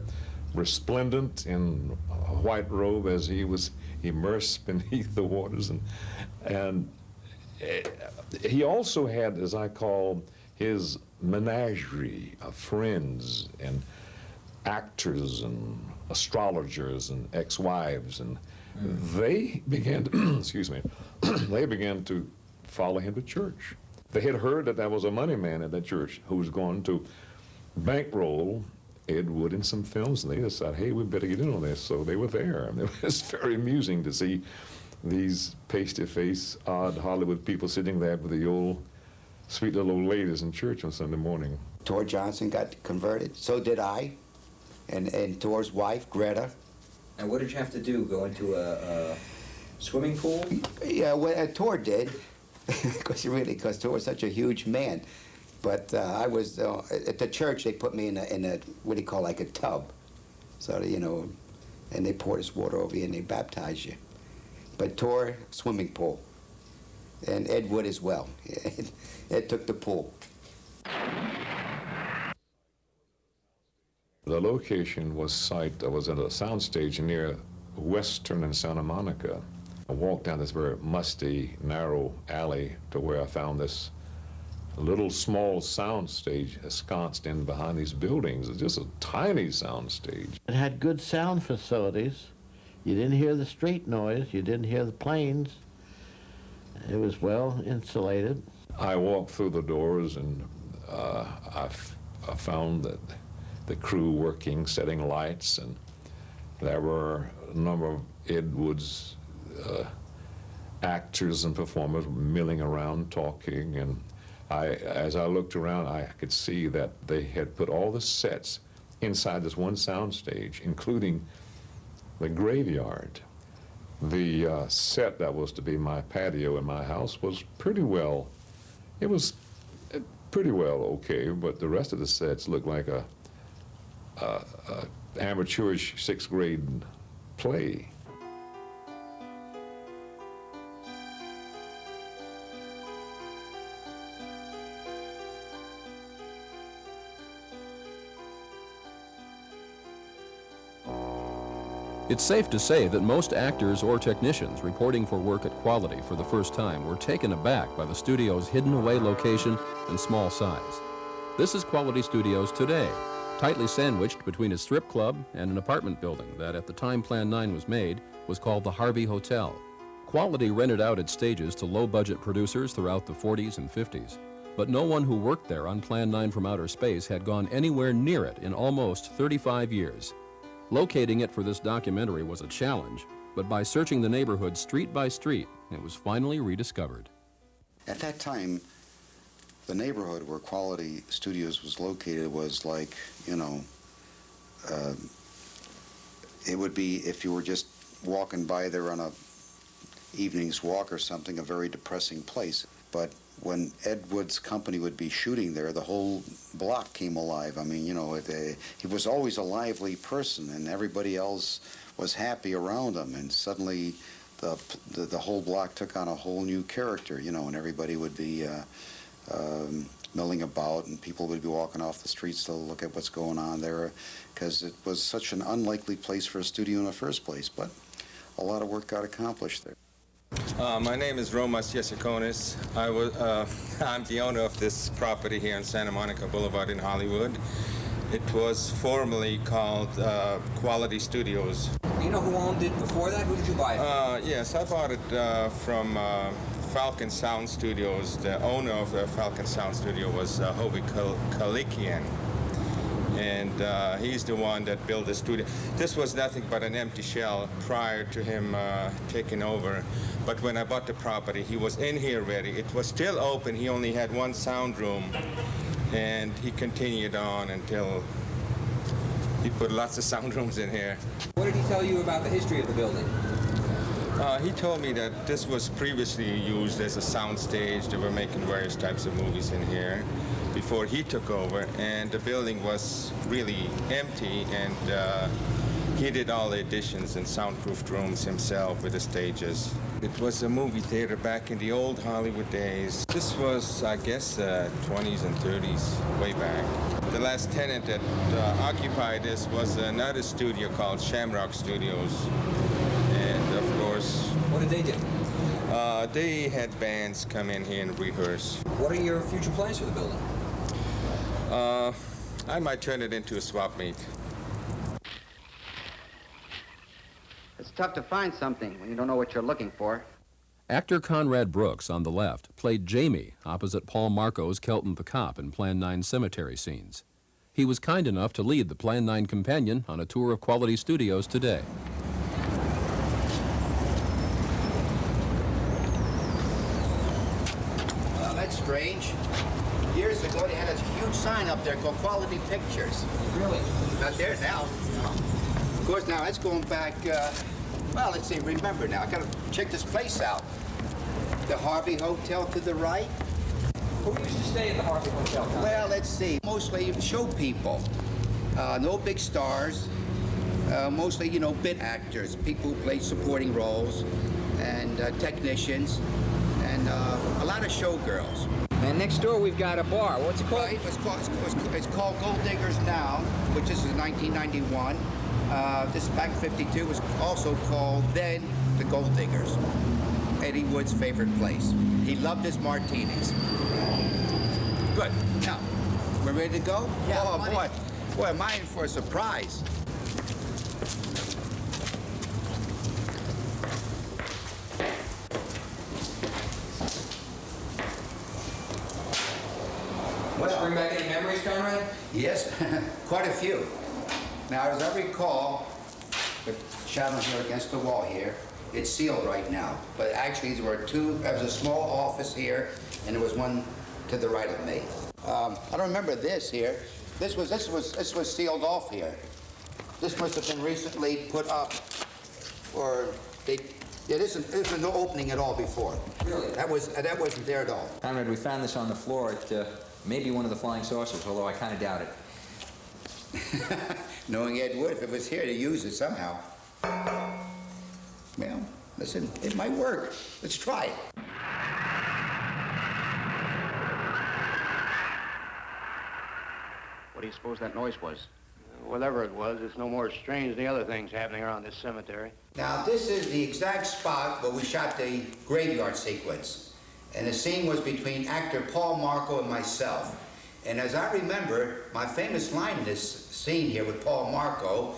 resplendent in a white robe as he was immersed beneath the waters. And he also had, as I call, his menagerie of friends and actors and astrologers and ex-wives, and they began to, excuse me, they began to follow him to church. They had heard that there was a money man at that church who was going to bankroll Ed Wood in some films, and they decided, hey, we better get in on this. So they were there. And it was very amusing to see these pasty-faced, odd Hollywood people sitting there with the old, sweet little old ladies in church on Sunday morning. Tor Johnson got converted. So did I. And Tor's wife, Greta. And what did you have to do? Go into a swimming pool? Yeah, well, Tor did, because Tor was such a huge man. But I was, at the church, they put me in a, what do you call, like a tub. So, you know, and they poured this water over you and they baptized you. But Tor, swimming pool. And Ed Wood as well. Ed took the pool. The location was at a soundstage near Western and Santa Monica. I walked down this very musty, narrow alley to where I found this little small soundstage ensconced in behind these buildings. It's just a tiny soundstage. It had good sound facilities. You didn't hear the street noise. You didn't hear the planes. It was well insulated. I walked through the doors and I found that the crew working, setting lights, and there were a number of Ed Wood's actors and performers milling around talking, and as I looked around, I could see that they had put all the sets inside this one soundstage, including the graveyard. The set that was to be my patio in my house was pretty well, it was pretty well okay, but the rest of the sets looked like a amateurish sixth grade play. It's safe to say that most actors or technicians reporting for work at Quality for the first time were taken aback by the studio's hidden-away location and small size. This is Quality Studios today, tightly sandwiched between a strip club and an apartment building that, at the time Plan 9 was made, was called the Harvey Hotel. Quality rented out its stages to low-budget producers throughout the 40s and 50s, but no one who worked there on Plan 9 from Outer Space had gone anywhere near it in almost 35 years. Locating it for this documentary was a challenge, but by searching the neighborhood street by street, it was finally rediscovered. At that time, the neighborhood where Quality Studios was located was like, you know, it would be, if you were just walking by there on a evening's walk or something, a very depressing place. But when Ed Wood's company would be shooting there, the whole block came alive. I mean, you know, he was always a lively person, and everybody else was happy around him. And suddenly, the whole block took on a whole new character, you know, and everybody would be milling about, and people would be walking off the streets to look at what's going on there, because it was such an unlikely place for a studio in the first place. But a lot of work got accomplished there. My name is Romas Yesakonis. I'm the owner of this property here on Santa Monica Boulevard in Hollywood. It was formerly called Quality Studios. Do you know who owned it before that? Who did you buy it from? Yes, I bought it from Falcon Sound Studios. The owner of the Falcon Sound Studio was Hovey Kalikian. And he's the one that built the studio. This was nothing but an empty shell prior to him taking over. But when I bought the property, he was in here ready. It was still open. He only had one sound room. And he continued on until he put lots of sound rooms in here. What did he tell you about the history of the building? He told me that this was previously used as a sound stage. They were making various types of movies in here before he took over, and the building was really empty, and he did all the additions and soundproofed rooms himself with the stages. It was a movie theater back in the old Hollywood days. This was, I guess, 20s and 30s, way back. The last tenant that occupied this was another studio called Shamrock Studios. And of course... What did they do? They had bands come in here and rehearse. What are your future plans for the building? I might turn it into a swap meet. It's tough to find something when you don't know what you're looking for. Actor Conrad Brooks, on the left, played Jamie opposite Paul Marco's Kelton the Cop in Plan 9 cemetery scenes. He was kind enough to lead the Plan 9 companion on a tour of Quality Studios today. Well, that's strange. Years ago, they had a huge sign up there called Quality Pictures. Really? Not there now. No. Of course, now that's going back, well, let's see, remember now. I gotta check this place out. The Harvey Hotel to the right. Who used to stay at the Harvey Hotel? Well, let's see. Mostly show people. No big stars. Mostly, you know, bit actors, people who play supporting roles, and technicians, and a lot of showgirls. And next door we've got a bar. What's it called? Right. It's called Gold Diggers now, which this is 1991. This back in '52 was also called then the Gold Diggers. Eddie Wood's favorite place. He loved his martinis. Good. Now, we're ready to go? Yeah. Oh boy, am I in for a surprise? Let's bring back any memories, Conrad? Yes, quite a few. Now, as I recall, the shadow here against the wall here, it's sealed right now. But actually, there was a small office here, and there was one to the right of me. I don't remember this here. This was sealed off here. This must have been recently put up, or there's no opening at all before. Really? That wasn't there at all. Conrad, we found this on the floor. It may be one of the flying saucers, although I kind of doubt it. Knowing Ed Wood, if it was here to use it somehow. Well, listen, it might work. Let's try it. What do you suppose that noise was? Whatever it was, it's no more strange than the other things happening around this cemetery. Now, this is the exact spot where we shot the graveyard sequence. And the scene was between actor Paul Marco and myself. And as I remember, my famous line in this scene here with Paul Marco,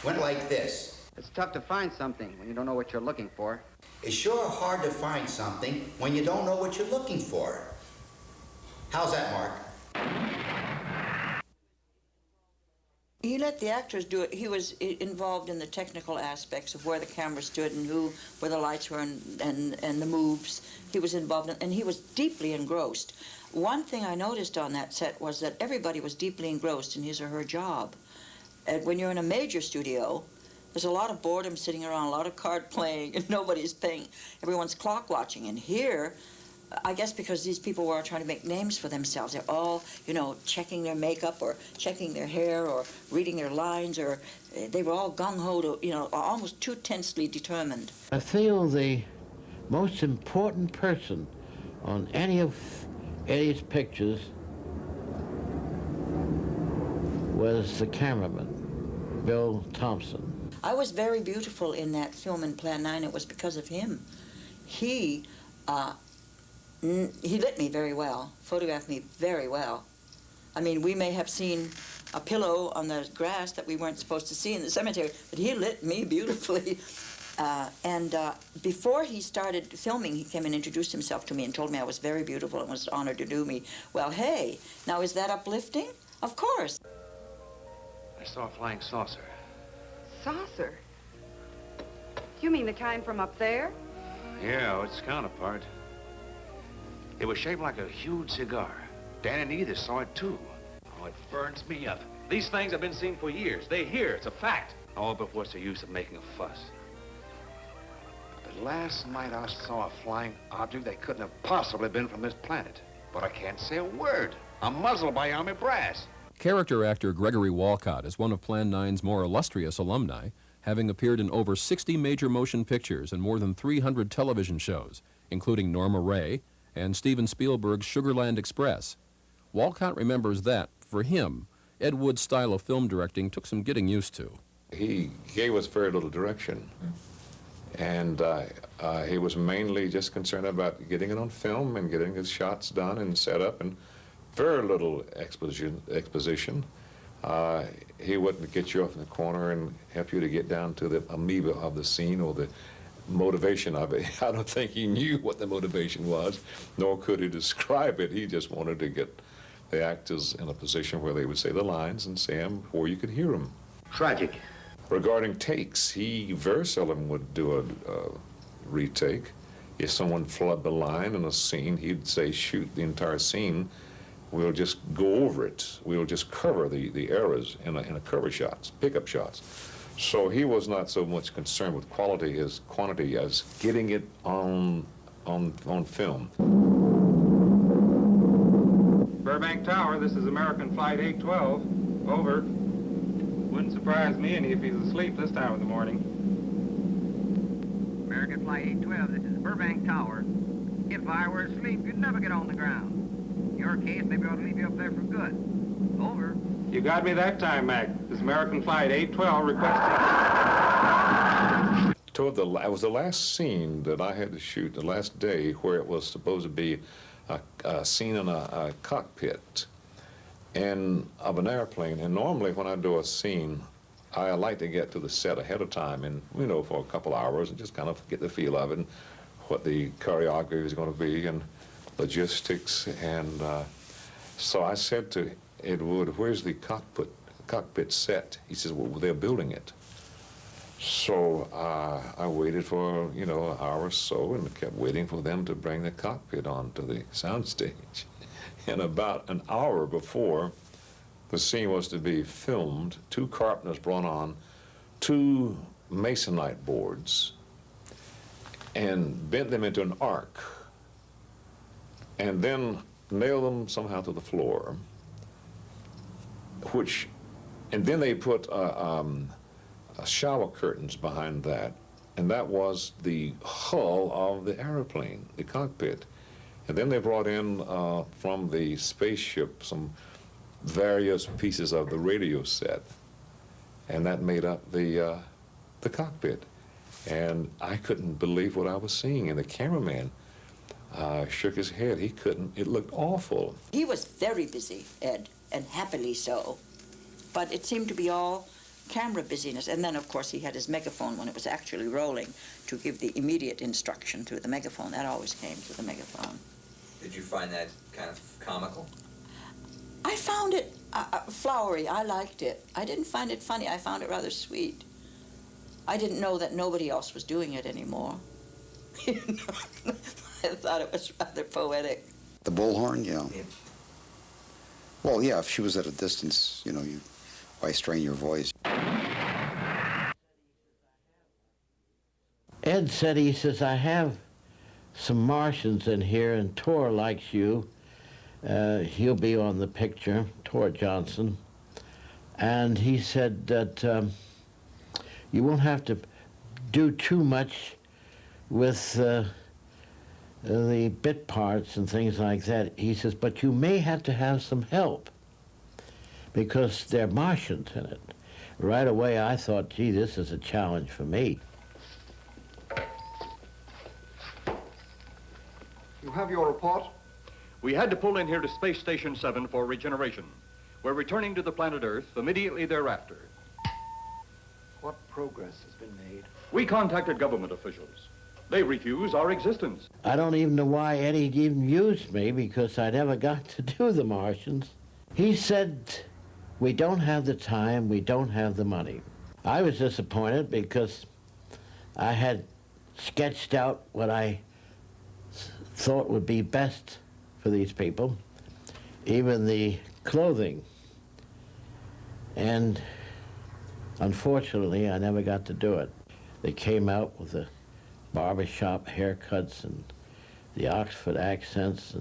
went like this. It's tough to find something when you don't know what you're looking for. It's sure hard to find something when you don't know what you're looking for. How's that, Mark? He let the actors do it. He was involved in the technical aspects of where the camera stood and where the lights were and the moves. He was involved in, and he was deeply engrossed. One thing I noticed on that set was that everybody was deeply engrossed in his or her job. And when you're in a major studio, there's a lot of boredom sitting around, a lot of card playing, and nobody's paying. Everyone's clock watching. And here, I guess because these people were trying to make names for themselves, they're all, you know, checking their makeup or checking their hair or reading their lines, or they were all gung-ho to, you know, almost too tensely determined. I feel the most important person on any of Eddie's pictures was the cameraman, Bill Thompson. I was very beautiful in that film in Plan 9. It was because of him. He lit me very well, photographed me very well. I mean, we may have seen a pillow on the grass that we weren't supposed to see in the cemetery, but he lit me beautifully. Before he started filming, he came and introduced himself to me and told me I was very beautiful and was honored to do me. Well, hey, now is that uplifting? Of course. I saw a flying saucer. Saucer? You mean the kind from up there? Yeah, its counterpart. It was shaped like a huge cigar. Dan and Edith saw it too. Oh, it burns me up. These things have been seen for years. They're here, it's a fact. Oh, but what's the use of making a fuss? But last night I saw a flying object that couldn't have possibly been from this planet. But I can't say a word. I'm muzzled by Army brass. Character actor Gregory Walcott is one of Plan 9's more illustrious alumni, having appeared in over 60 major motion pictures and more than 300 television shows, including Norma Ray and Steven Spielberg's Sugarland Express. Walcott remembers that, for him, Ed Wood's style of film directing took some getting used to. He gave us very little direction, and he was mainly just concerned about getting it on film and getting his shots done and set up, and very little exposition. He wouldn't get you off in the corner and help you to get down to the amoeba of the scene or the motivation of it. I don't think he knew what the motivation was, nor could he describe it. He just wanted to get the actors in a position where they would say the lines and say them where you could hear them. Tragic. Regarding takes, he very seldom would do a retake. If someone flooded the line in a scene, he'd say, shoot the entire scene. We'll just go over it. We'll just cover the errors in a cover shots, pickup shots. So he was not so much concerned with quality as quantity, as getting it on film. Burbank Tower, this is American Flight 812. Over. Wouldn't surprise me any if he's asleep this time of the morning. American Flight 812, this is Burbank Tower. If I were asleep, you'd never get on the ground. In your case, maybe I ought to leave you up there for good. Over. You got me that time, Mac. This is American Flight 812 requesting... It was the last scene that I had to shoot, the last day, where it was supposed to be a scene in a cockpit and of an airplane. And normally when I do a scene, I like to get to the set ahead of time and, you know, for a couple hours and just kind of get the feel of it and what the choreography is going to be and logistics. And so I said to Ed Wood, where's the cockpit set? He says, well, they're building it. So I waited for, you know, an hour or so and kept waiting for them to bring the cockpit onto the soundstage. And about an hour before the scene was to be filmed, two carpenters brought on two masonite boards and bent them into an arc and then nailed them somehow to the floor, and then they put shower curtains behind that, and that was the hull of the airplane, the cockpit. And then they brought in from the spaceship some various pieces of the radio set, and that made up the cockpit. And I couldn't believe what I was seeing, and the cameraman shook his head. He couldn't. It looked awful. He was very busy, Ed, and happily so. But it seemed to be all camera busyness. And then, of course, he had his megaphone when it was actually rolling to give the immediate instruction through the megaphone. That always came through the megaphone. Did you find that kind of comical? I found it flowery. I liked it. I didn't find it funny. I found it rather sweet. I didn't know that nobody else was doing it anymore. I thought it was rather poetic. The bullhorn, yeah. Well, yeah, if she was at a distance, you know, why strain your voice? Ed said, he says, I have some Martians in here, and Tor likes you. He'll be on the picture, Tor Johnson. And he said that you won't have to do too much with the bit parts and things like that. He says, but you may have to have some help because there are Martians in it. Right away, I thought, gee, this is a challenge for me. You have your report? We had to pull in here to Space Station 7 for regeneration. We're returning to the planet Earth immediately thereafter. What progress has been made? We contacted government officials. They refuse our existence. I don't even know why Eddie even used me, because I never got to do the Martians. He said, we don't have the time, we don't have the money. I was disappointed because I had sketched out what I thought would be best for these people, even the clothing. And unfortunately, I never got to do it. They came out with the barbershop haircuts and the Oxford accents,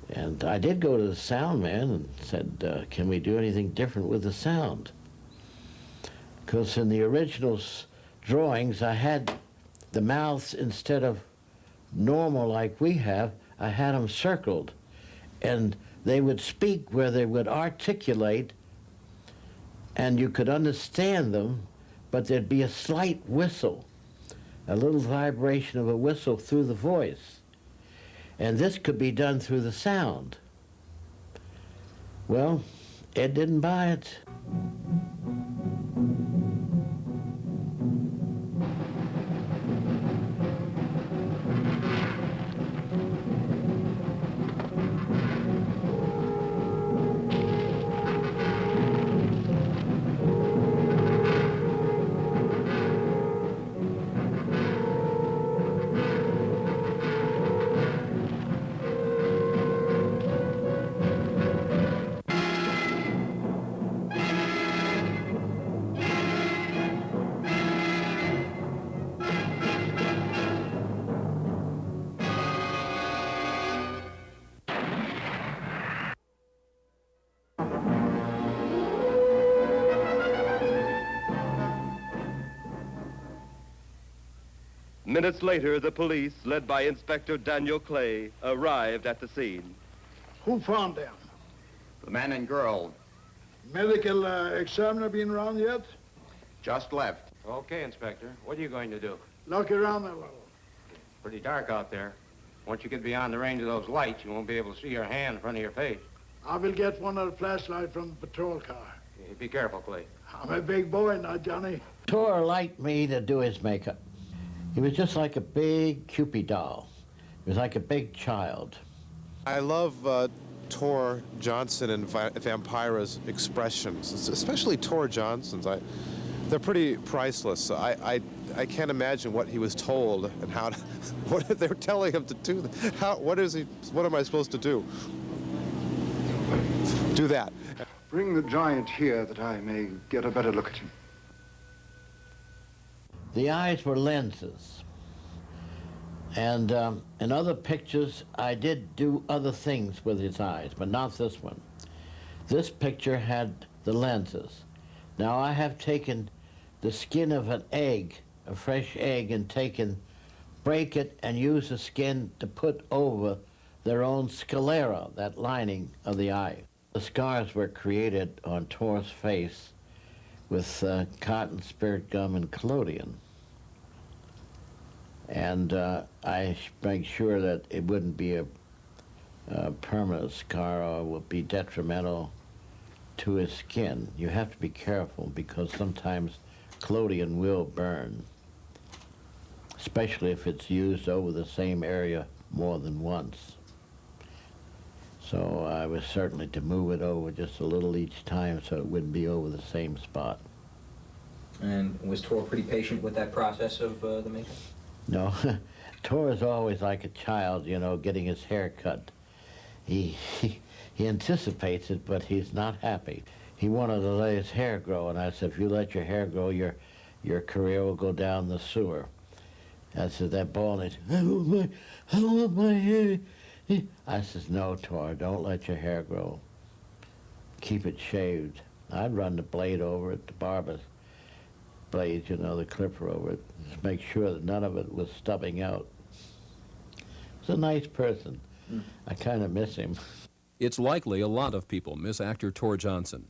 and I did go to the sound man and said, can we do anything different with the sound? Because in the original drawings, I had the mouths, instead of normal like we have, I had them circled, and they would speak where they would articulate, and you could understand them, but there'd be a slight whistle, a little vibration of a whistle through the voice. And this could be done through the sound. Well, Ed didn't buy it. Minutes later, the police, led by Inspector Daniel Clay, arrived at the scene. Who found them? The man and girl. Medical examiner been around yet? Just left. Okay, Inspector. What are you going to do? Look around a little. Pretty dark out there. Once you get beyond the range of those lights, you won't be able to see your hand in front of your face. I will get one of the flashlights from the patrol car. Be careful, Clay. I'm a big boy now, Johnny. Tor liked me to do his makeup. He was just like a big Cupid doll. He was like a big child. I love Tor Johnson and Vampira's expressions, especially Tor Johnson's. They're pretty priceless. I can't imagine what he was told and how to, what they're telling him to do. What am I supposed to do? Do that. Bring the giant here that I may get a better look at him. The eyes were lenses. And in other pictures, I did do other things with his eyes, but not this one. This picture had the lenses. Now I have taken the skin of an egg, a fresh egg, and break it and use the skin to put over their own sclera, that lining of the eye. The scars were created on Tor's face with cotton, spirit gum, and collodion. And I make sure that it wouldn't be a permanent scar or would be detrimental to his skin. You have to be careful because sometimes collodion will burn, especially if it's used over the same area more than once. So I was certainly to move it over just a little each time so it wouldn't be over the same spot. And was Tor pretty patient with that process of the makeup? No, Tor is always like a child, you know, getting his hair cut. He anticipates it, but he's not happy. He wanted to let his hair grow, and I said, if you let your hair grow, your career will go down the sewer. I said, that bald, and he said, I want my hair. I says, no, Tor, don't let your hair grow. Keep it shaved. I'd run the blade over it, the barber's blade, you know, the clipper over it, just make sure that none of it was stubbing out. He's a nice person. I kind of miss him. It's likely a lot of people miss actor Tor Johnson.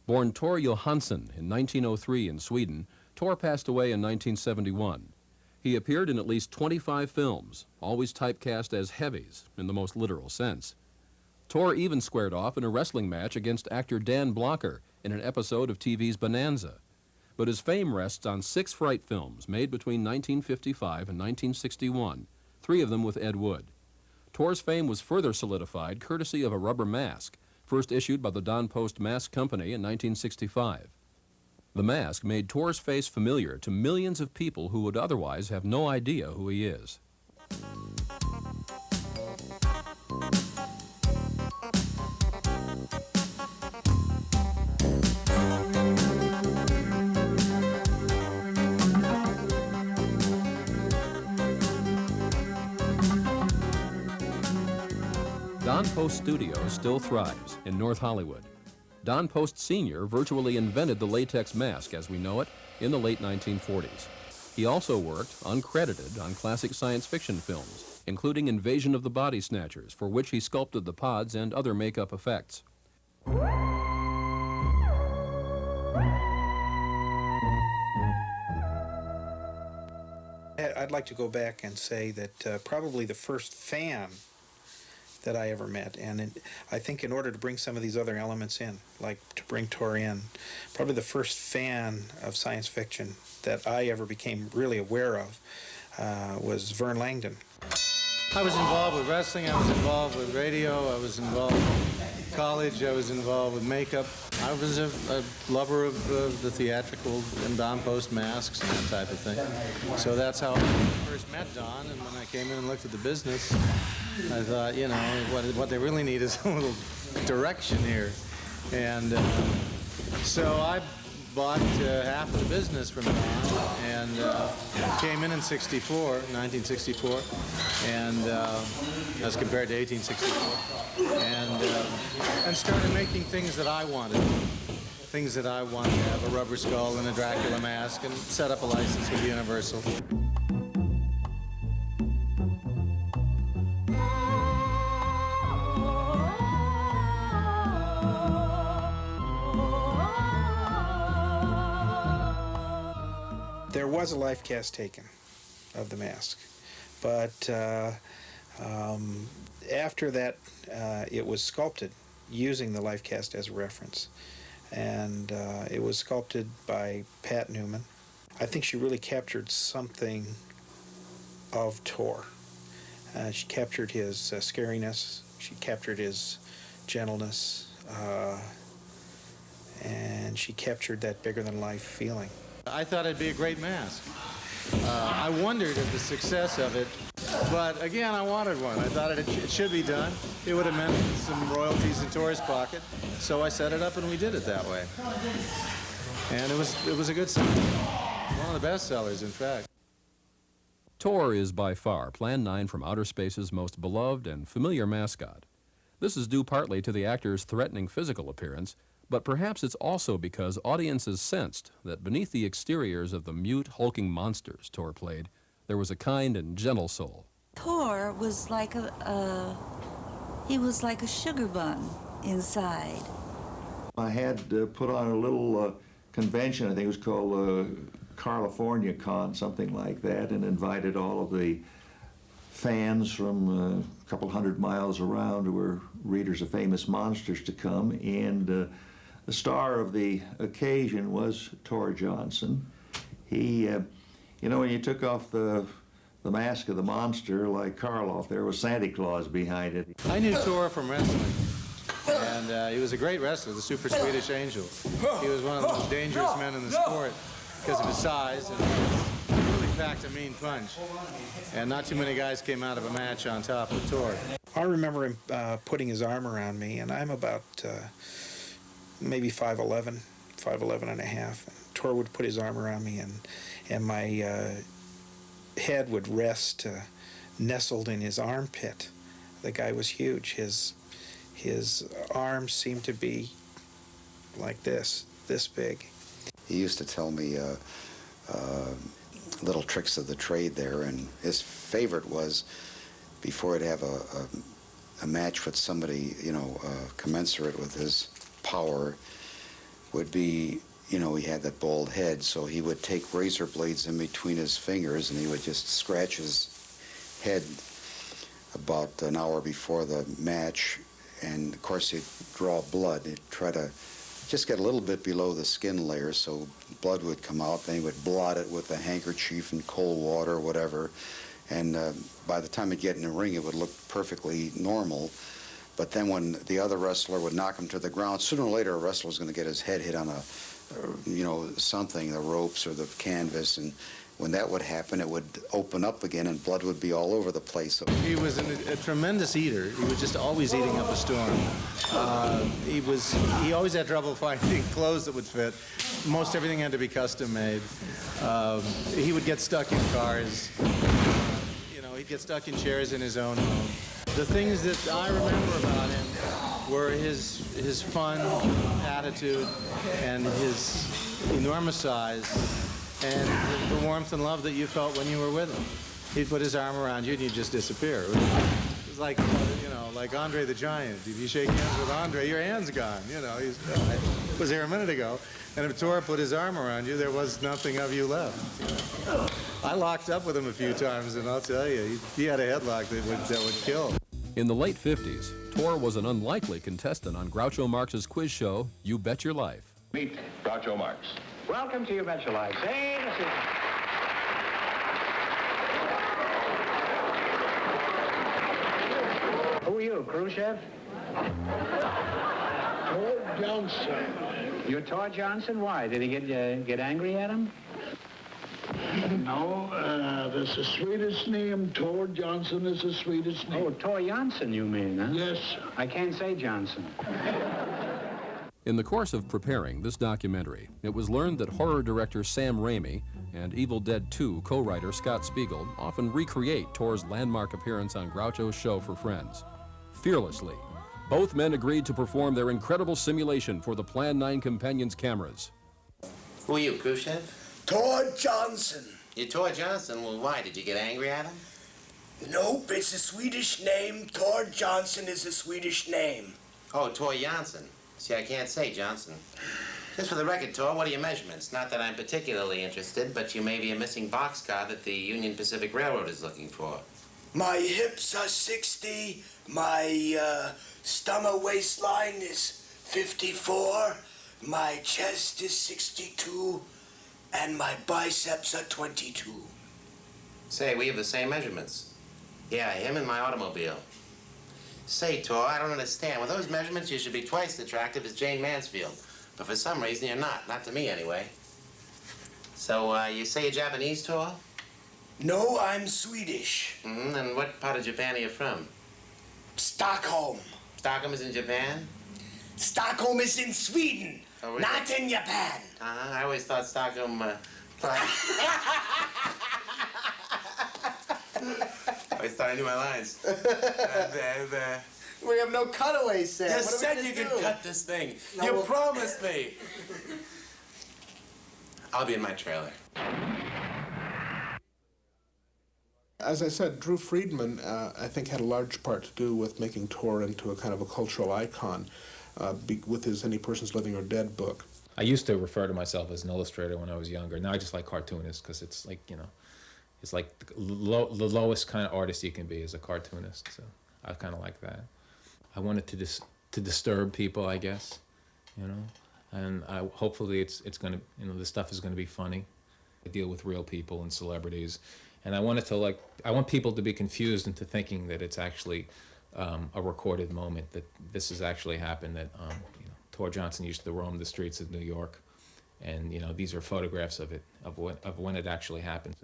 Born Tor Johansson in 1903 in Sweden, Tor passed away in 1971. He appeared in at least 25 films, always typecast as heavies in the most literal sense. Tor even squared off in a wrestling match against actor Dan Blocker in an episode of TV's Bonanza. But his fame rests on 6 fright films made between 1955 and 1961, 3 of them with Ed Wood. Tor's fame was further solidified courtesy of a rubber mask, first issued by the Don Post Mask Company in 1965. The mask made Tor's face familiar to millions of people who would otherwise have no idea who he is. Don Post Studios still thrives in North Hollywood. Don Post Sr. virtually invented the latex mask as we know it in the late 1940s. He also worked, uncredited, on classic science fiction films, including Invasion of the Body Snatchers, for which he sculpted the pods and other makeup effects. I'd like to go back and say that probably the first fan that I ever met, and I think in order to bring some of these other elements in, like to bring Tor in, probably the first fan of science fiction that I ever became really aware of was Vern Langdon. I was involved with wrestling, I was involved with radio, I was involved with college, I was involved with makeup. I was a lover of the theatrical and Don Post masks and that type of thing. So that's how I first met Don, and when I came in and looked at the business, I thought, you know, what they really need is a little direction here. And so I bought half of the business from Don and came in 1964, and as compared to 1864, and started making things that I wanted. Things that I wanted to have, a rubber skull and a Dracula mask, and set up a license with Universal. There was a life cast taken of the mask, but after that, it was sculpted using the life cast as a reference, and it was sculpted by Pat Newman. I think she really captured something of Tor. She captured his scariness, she captured his gentleness, and she captured that bigger-than-life feeling. I thought it'd be a great mask. I wondered at the success of it, but again, I wanted one. I thought it should be done. It would have meant some royalties in Tor's pocket, so I set it up and we did it that way. And it was a good seller. One of the best sellers, in fact. Tor is by far Plan 9 from Outer Space's most beloved and familiar mascot. This is due partly to the actor's threatening physical appearance, but perhaps it's also because audiences sensed that beneath the exteriors of the mute, hulking monsters Tor played, there was a kind and gentle soul. Tor was like he was like a sugar bun inside. I had put on a little convention, I think it was called California Con, something like that, and invited all of the fans from a couple hundred miles around who were readers of famous monsters to come, and the star of the occasion was Tor Johnson. He, you know, when you took off the mask of the monster like Karloff, there was Santa Claus behind it. I knew Tor from wrestling, and he was a great wrestler, the Super Swedish Angel. He was one of the most dangerous men in the sport because of his size, and he really packed a mean punch. And not too many guys came out of a match on top of Tor. I remember him putting his arm around me, and I'm about maybe 5'11", 5'11 and a half. Tor would put his arm around me, and my head would rest nestled in his armpit. The guy was huge. His arms seemed to be like this big. He used to tell me little tricks of the trade there, and his favorite was, before he'd have a match with somebody, you know, commensurate with his power, would be, you know, he had that bald head, so he would take razor blades in between his fingers and he would just scratch his head about an hour before the match, and of course he'd draw blood. He'd try to just get a little bit below the skin layer so blood would come out, then he would blot it with a handkerchief and cold water or whatever, and by the time he'd get in the ring it would look perfectly normal. But then when the other wrestler would knock him to the ground, sooner or later a wrestler was going to get his head hit on a, you know, something, the ropes or the canvas, and when that would happen, it would open up again and blood would be all over the place. He was a tremendous eater. He was just always eating up a storm. He always had trouble finding clothes that would fit. Most everything had to be custom made. He would get stuck in cars. You know, he'd get stuck in chairs in his own home. The things that I remember about him were his fun attitude and his enormous size and the warmth and love that you felt when you were with him. He'd put his arm around you and you'd just disappear. It was like, you know, like Andre the Giant. If you shake hands with Andre, your hand's gone. You know, I was here a minute ago, and if Tor put his arm around you, there was nothing of you left. You know? I locked up with him a few times, and I'll tell you, he had a headlock that would kill. In the late 50s, Tor was an unlikely contestant on Groucho Marx's quiz show, You Bet Your Life. Meet Groucho Marx. Welcome to You Bet Your Life. Say the secret. Who are you, crew chef? Tor Johnson. You're Tor Johnson? Why? Did he get angry at him? No, that's a Swedish name. Tor Johnson is a Swedish name. Oh, Tor Johnson, you mean, huh? Yes. I can't say Johnson. In the course of preparing this documentary, it was learned that horror director Sam Raimi and Evil Dead 2 co-writer Scott Spiegel often recreate Tor's landmark appearance on Groucho's show for Friends. Fearlessly, both men agreed to perform their incredible simulation for the Plan 9 Companions cameras. Who are you, crew chef? Tor Johnson. You're Tor Johnson? Well, why? Did you get angry at him? Nope, it's a Swedish name. Tor Johnson is a Swedish name. Oh, Tor Johnson. See, I can't say Johnson. Just for the record, Tor, what are your measurements? Not that I'm particularly interested, but you may be a missing boxcar that the Union Pacific Railroad is looking for. My hips are 60, my stomach waistline is 54, my chest is 62, and my biceps are 22. Say, we have the same measurements. Yeah, him and my automobile. Say, Tor, I don't understand. With those measurements, you should be twice as attractive as Jane Mansfield. But for some reason, you're not. Not to me, anyway. So, you say you're Japanese, Tor? No, I'm Swedish. Mm-hmm. And what part of Japan are you from? Stockholm. Stockholm is in Japan? Stockholm is in Sweden, Oh, really? not in Japan. I always thought Stockholm... I always thought I knew my lines. We have no cutaways, Sam. You What are we said gonna you do? could cut this thing. No, You we'll- promised me. I'll be in my trailer. As I said, Drew Friedman, I think, had a large part to do with making Tor into a kind of a cultural icon with his Any Persons Living or Dead book. I used to refer to myself as an illustrator when I was younger. Now I just like cartoonist because it's like, you know, it's like the lowest kind of artist you can be is a cartoonist. So I kind of like that. I wanted to disturb people, I guess, you know, and hopefully it's going to, you know, this stuff is going to be funny. I deal with real people and celebrities, and I want people to be confused into thinking that it's actually a recorded moment, that this has actually happened, that you know, Tor Johnson used to roam the streets of New York, and you know, these are photographs of it, of when it actually happened.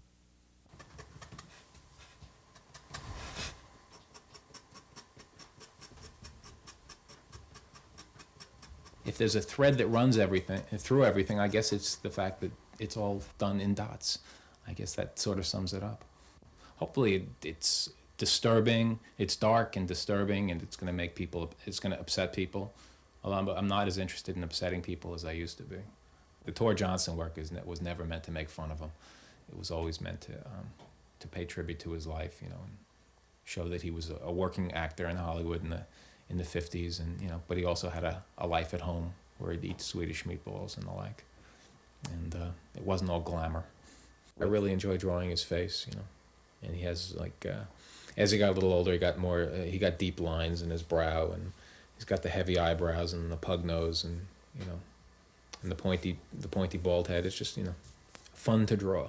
If there's a thread that runs through everything, I guess it's the fact that it's all done in dots. I guess that sort of sums it up. Hopefully it's disturbing, it's dark and disturbing, and it's going to upset people. Although I'm not as interested in upsetting people as I used to be. The Tor Johnson work was never meant to make fun of him. It was always meant to pay tribute to his life, you know, and show that he was a working actor in Hollywood in the 50s, and you know, but he also had a life at home where he'd eat Swedish meatballs and the like, and it wasn't all glamour. I really enjoy drawing his face, you know, and he has like, as he got a little older, he got deep lines in his brow, and he's got the heavy eyebrows and the pug nose, and you know, and the pointy bald head. It's just, you know, fun to draw.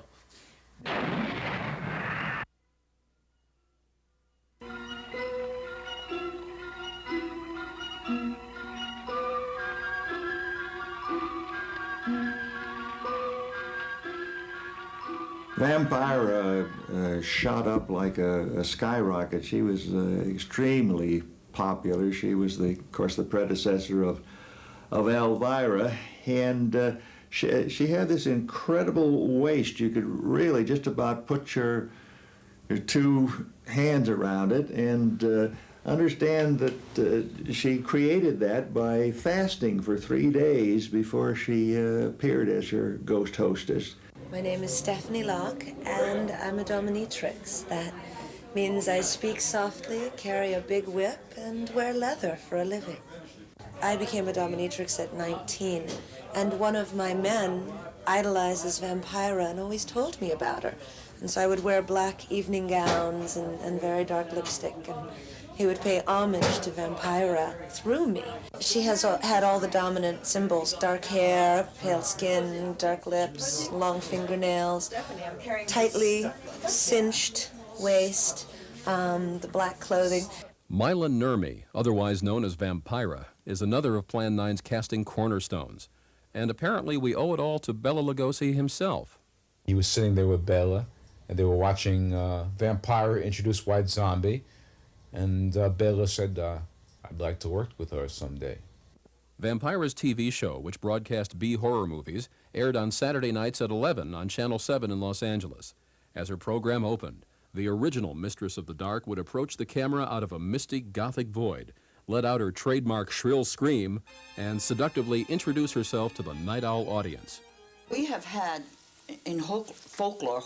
Vampira shot up like a skyrocket. She was extremely popular. She was, of course, the predecessor of Elvira, and she had this incredible waist. You could really just about put your two hands around it, and understand that she created that by fasting for 3 days before she appeared as her ghost hostess. My name is Stephanie Locke, and I'm a dominatrix. That means I speak softly, carry a big whip, and wear leather for a living. I became a dominatrix at 19, and one of my men idolizes Vampira and always told me about her. And so I would wear black evening gowns and very dark lipstick, and he would pay homage to Vampira through me. She has had all the dominant symbols: dark hair, pale skin, dark lips, long fingernails, tightly cinched waist, the black clothing. Mila Nurmi, otherwise known as Vampira, is another of Plan 9's casting cornerstones. And apparently we owe it all to Bela Lugosi himself. He was sitting there with Bela, and they were watching Vampira introduce White Zombie, and Bela said, I'd like to work with her someday. Vampira's TV show, which broadcast B horror movies, aired on Saturday nights at 11 on Channel 7 in Los Angeles. As her program opened, the original Mistress of the Dark would approach the camera out of a misty Gothic void, let out her trademark shrill scream, and seductively introduce herself to the night owl audience. We have had in folklore,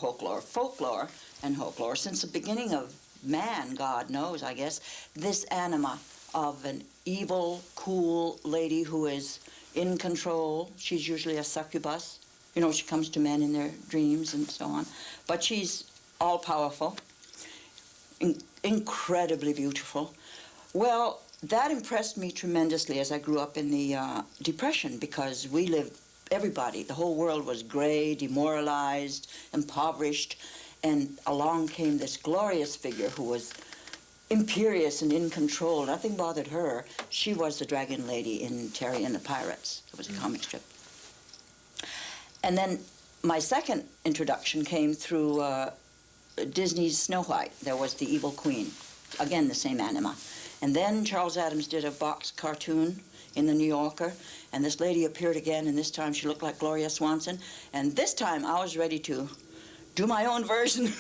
since the beginning of man, God knows, I guess, this anima of an evil, cool lady who is in control. She's usually a succubus. You know, she comes to men in their dreams and so on. But she's all-powerful, incredibly beautiful. Well, that impressed me tremendously as I grew up in the Depression, because we lived, everybody, the whole world was gray, demoralized, impoverished, and along came this glorious figure who was imperious and in control. Nothing bothered her. She was the dragon lady in Terry and the Pirates. It was a comic strip. And then my second introduction came through Disney's Snow White. There was the evil queen. Again, the same anima. And then Charles Addams did a box cartoon in the New Yorker, and this lady appeared again, and this time she looked like Gloria Swanson. And this time I was ready to do my own version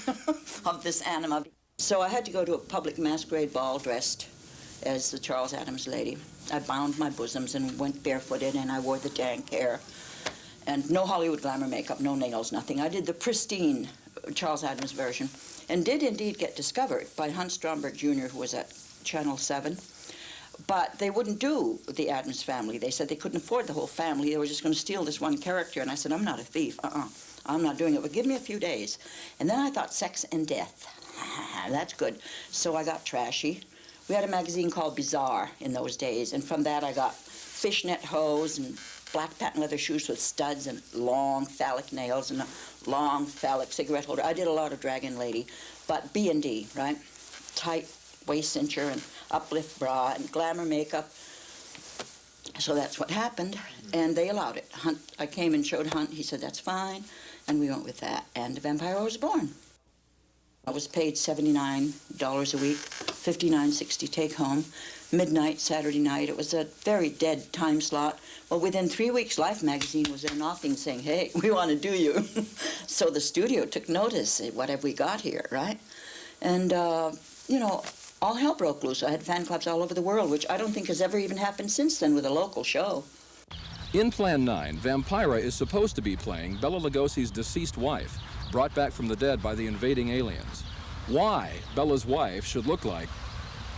of this anima. So I had to go to a public masquerade ball dressed as the Charles Addams lady. I bound my bosoms and went barefooted, and I wore the dank hair. And no Hollywood glamour makeup, no nails, nothing. I did the pristine Charles Addams version, and did indeed get discovered by Hunt Stromberg Jr., who was at Channel 7. But they wouldn't do the Addams family. They said they couldn't afford the whole family. They were just going to steal this one character. And I said, I'm not a thief. I'm not doing it. But give me a few days. And then I thought, sex and death. That's good. So I got trashy. We had a magazine called Bizarre in those days. And from that I got fishnet hose and black patent leather shoes with studs and long phallic nails and a long phallic cigarette holder. I did a lot of Dragon Lady, but B&D, right? Tight waist cincher and uplift bra and glamour makeup. So that's what happened, and they allowed it. Hunt, I came and showed Hunt. He said, that's fine, and we went with that, and Vampire was born. I was paid $79 a week, $59.60 take home, midnight, Saturday night. It was a very dead time slot. Well, within 3 weeks, Life magazine was there knocking, saying, hey, we want to do you. So the studio took notice. What have we got here, right? And, you know, all hell broke loose. I had fan clubs all over the world, which I don't think has ever even happened since then with a local show. In Plan 9, Vampira is supposed to be playing Bela Lugosi's deceased wife, brought back from the dead by the invading aliens. Why Bela's wife should look like,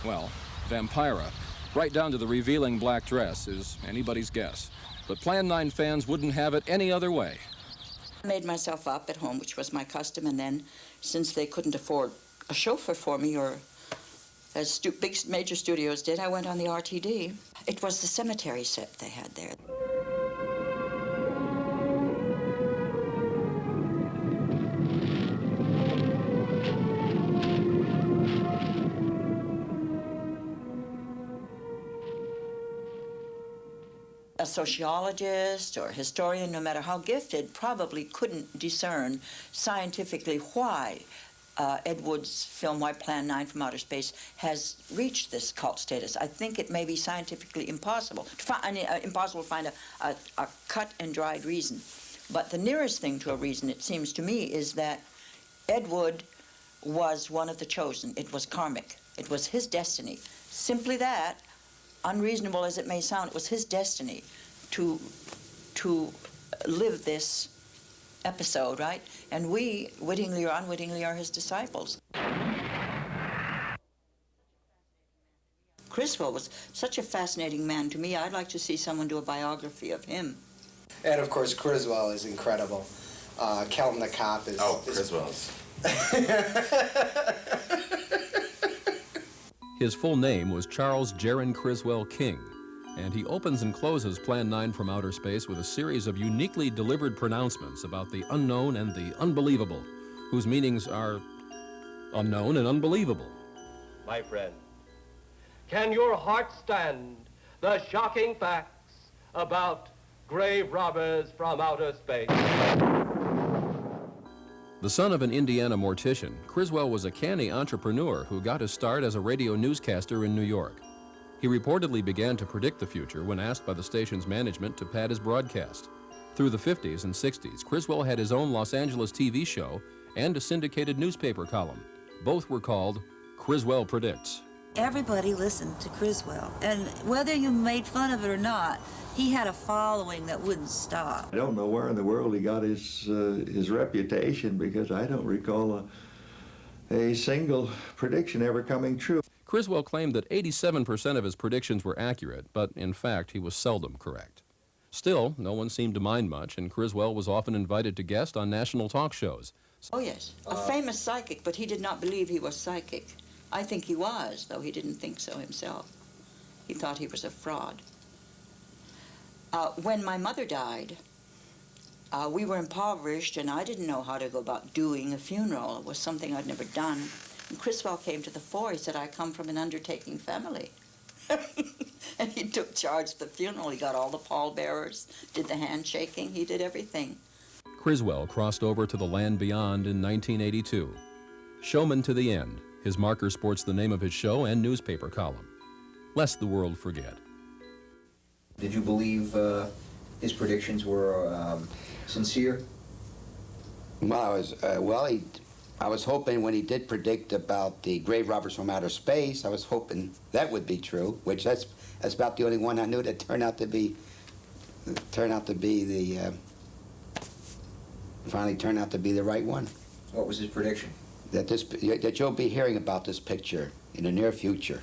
well, Vampira, right down to the revealing black dress, is anybody's guess. But Plan 9 fans wouldn't have it any other way. I made myself up at home, which was my custom, and then, since they couldn't afford a chauffeur for me, or as big major studios did, I went on the RTD. It was the cemetery set they had there. A sociologist or historian, no matter how gifted, probably couldn't discern scientifically why Ed Wood's film White Plan 9 from Outer Space has reached this cult status. I think it may be scientifically impossible to find a cut and dried reason. But the nearest thing to a reason, it seems to me, is that Ed Wood was one of the chosen. It was karmic. It was his destiny. Simply that, unreasonable as it may sound, it was his destiny to live this episode, right? And we, wittingly or unwittingly, are his disciples. Criswell was such a fascinating man to me. I'd like to see someone do a biography of him. And of course, Criswell is incredible. Kelton the cop is... Oh, Criswell's. His full name was Charles Jaron Criswell King, and he opens and closes Plan 9 from Outer Space with a series of uniquely delivered pronouncements about the unknown and the unbelievable, whose meanings are unknown and unbelievable. My friend, can your heart stand the shocking facts about grave robbers from outer space? The son of an Indiana mortician, Criswell was a canny entrepreneur who got his start as a radio newscaster in New York. He reportedly began to predict the future when asked by the station's management to pad his broadcast. Through the 50s and 60s, Criswell had his own Los Angeles TV show and a syndicated newspaper column. Both were called Criswell Predicts. Everybody listened to Criswell, and whether you made fun of it or not, he had a following that wouldn't stop. I don't know where in the world he got his reputation, because I don't recall a single prediction ever coming true. Criswell claimed that 87% of his predictions were accurate, but in fact he was seldom correct. Still, no one seemed to mind much, and Criswell was often invited to guest on national talk shows. Oh, yes. A famous psychic, but he did not believe he was psychic. I think he was, though he didn't think so himself. He thought he was a fraud. When my mother died, we were impoverished, and I didn't know how to go about doing a funeral. It was something I'd never done. And Criswell came to the fore. He said, I come from an undertaking family. And he took charge of the funeral. He got all the pallbearers, did the handshaking, he did everything. Criswell crossed over to the land beyond in 1982. Showman to the End. His marker sports the name of his show and newspaper column. Lest the world forget. Did you believe his predictions were sincere? Well, I was hoping when he did predict about the grave robbers from outer space, I was hoping that would be true, which that's about the only one I knew that turned out to be finally turned out to be the right one. What was his prediction? That you'll be hearing about this picture in the near future.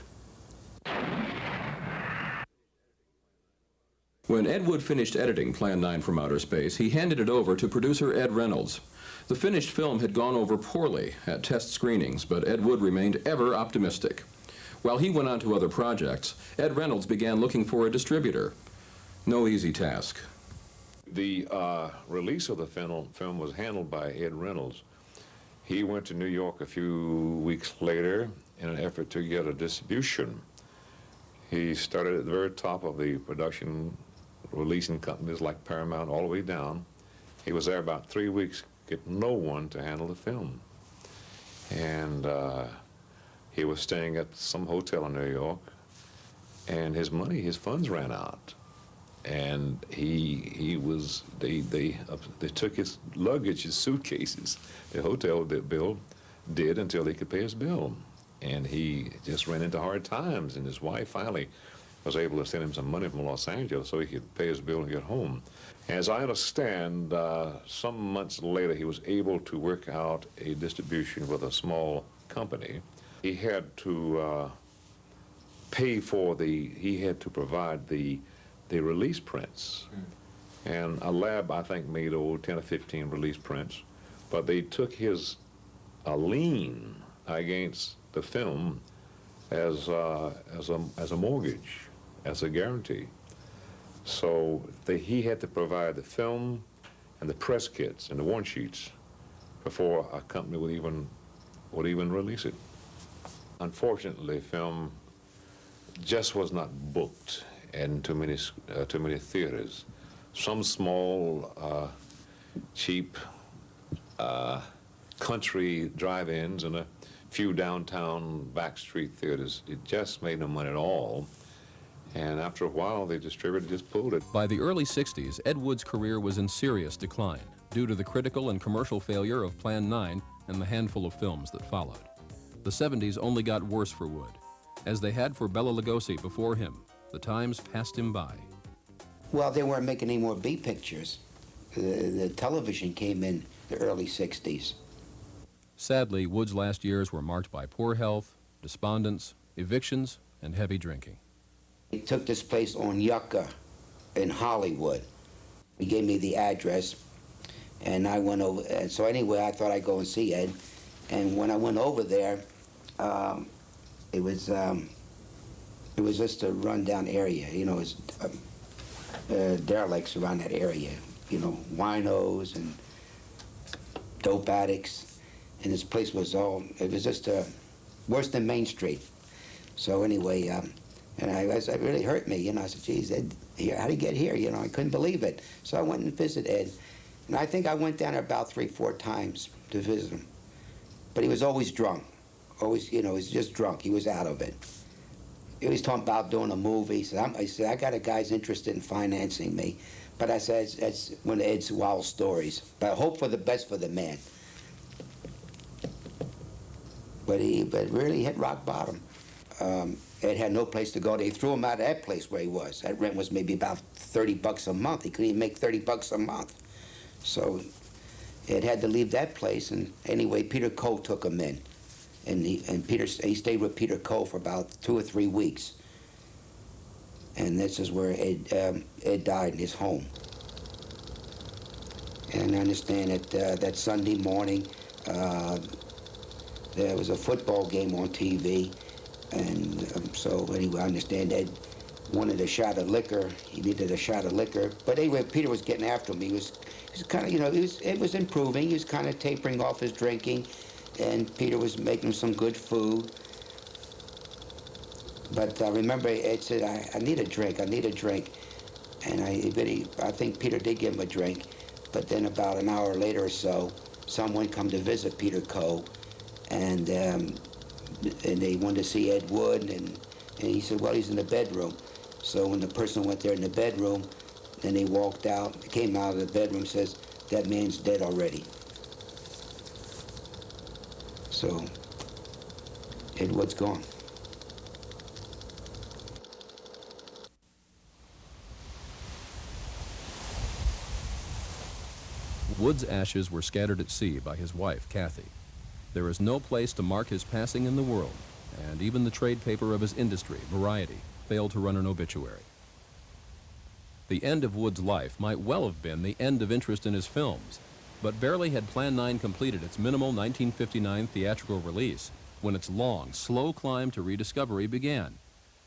When Ed Wood finished editing Plan 9 from Outer Space, he handed it over to producer Ed Reynolds. The finished film had gone over poorly at test screenings, but Ed Wood remained ever optimistic. While he went on to other projects, Ed Reynolds began looking for a distributor. No easy task. The release of the film was handled by Ed Reynolds. He went to New York a few weeks later in an effort to get a distribution. He started at the very top of the production releasing companies like Paramount all the way down. He was there about 3 weeks, getting no one to handle the film. And he was staying at some hotel in New York, and his funds ran out. And they took his luggage, his suitcases. The hotel bill did until they could pay his bill. And he just ran into hard times, and his wife finally was able to send him some money from Los Angeles so he could pay his bill and get home. As I understand, some months later, he was able to work out a distribution with a small company. He had to provide the release prints. And a lab, I think, made 10 or 15 release prints, but they took his lien against the film as a mortgage, as a guarantee. So he had to provide the film and the press kits and the warrant sheets before a company would even release it. Unfortunately, film just was not booked in too many theaters. Some small, cheap country drive-ins and a few downtown backstreet theaters. It just made no money at all. And after a while, the distributor just pulled it. By the early 60s, Ed Wood's career was in serious decline due to the critical and commercial failure of Plan 9 and the handful of films that followed. The 70s only got worse for Wood. As they had for Bela Lugosi before him, the times passed him by. Well, they weren't making any more B pictures. The television came in the early 60s. Sadly, Wood's last years were marked by poor health, despondence, evictions, and heavy drinking. He took this place on Yucca in Hollywood. He gave me the address, and I went over. And so anyway, I thought I'd go and see Ed. And when I went over there, it was just a rundown area. You know, it's derelicts around that area. You know, winos and dope addicts, and this place was it was just worse than Main Street. So anyway, and it really hurt me, you know. I said, geez, Ed, how'd he get here? You know, I couldn't believe it. So I went and visited Ed, and I think I went down there about 3-4 times to visit him. But he was always drunk, always, you know, he was just drunk. He was out of it. He was talking about doing a movie. He said, I got a guy's interested in financing me. But I said, that's one of Ed's wild stories. But I hope for the best for the man. But really hit rock bottom. Ed had no place to go. They threw him out of that place where he was. That rent was maybe about $30 a month. He couldn't even make $30 a month. So Ed had to leave that place. And anyway, Peter Coe took him in. And he stayed with Peter Coe for about 2 or 3 weeks. And this is where Ed died in his home. And I understand that that Sunday morning, there was a football game on TV, and so anyway, I understand Ed wanted a shot of liquor. He needed a shot of liquor, but anyway, Peter was getting after him. He was kind of, you know, Ed was improving. He was kind of tapering off his drinking, and Peter was making some good food. But I remember Ed said, I need a drink, I need a drink. And I think Peter did give him a drink. But then about an hour later or so, someone come to visit Peter Coe, and they wanted to see Ed Wood, and he said, well, he's in the bedroom. So when the person went there in the bedroom, then they walked out, came out of the bedroom, says, that man's dead already. So Ed Wood's gone. Wood's ashes were scattered at sea by his wife, Kathy. There is no place to mark his passing in the world, and even the trade paper of his industry, Variety, failed to run an obituary. The end of Wood's life might well have been the end of interest in his films, but barely had Plan 9 completed its minimal 1959 theatrical release when its long, slow climb to rediscovery began.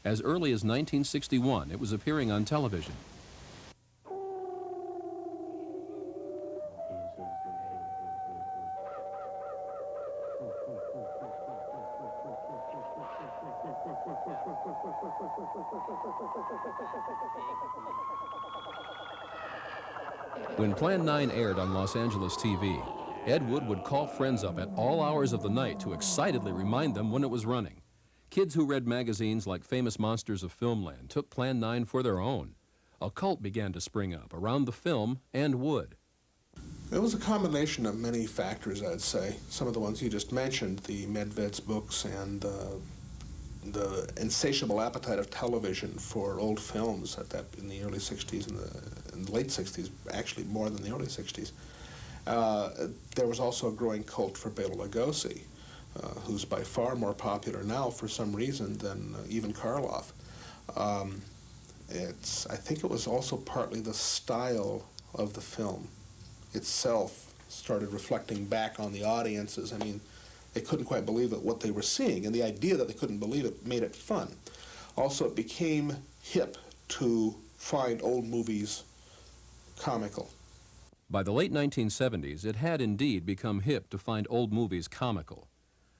As early as 1961, it was appearing on television. When Plan 9 aired on Los Angeles TV, Ed Wood would call friends up at all hours of the night to excitedly remind them when it was running. Kids who read magazines like Famous Monsters of Filmland took Plan 9 for their own. A cult began to spring up around the film and Wood. It was a combination of many factors, I'd say. Some of the ones you just mentioned, the Medved's books and the insatiable appetite of television for old films in the early 60s and the late 60s, actually more than the early 60s. There was also a growing cult for Bela Lugosi, who's by far more popular now for some reason than even Karloff. I think it was also partly the style of the film itself started reflecting back on the audiences. I mean, they couldn't quite believe it, what they were seeing, and the idea that they couldn't believe it made it fun. Also, it became hip to find old movies comical. By the late 1970s, it had indeed become hip to find old movies comical.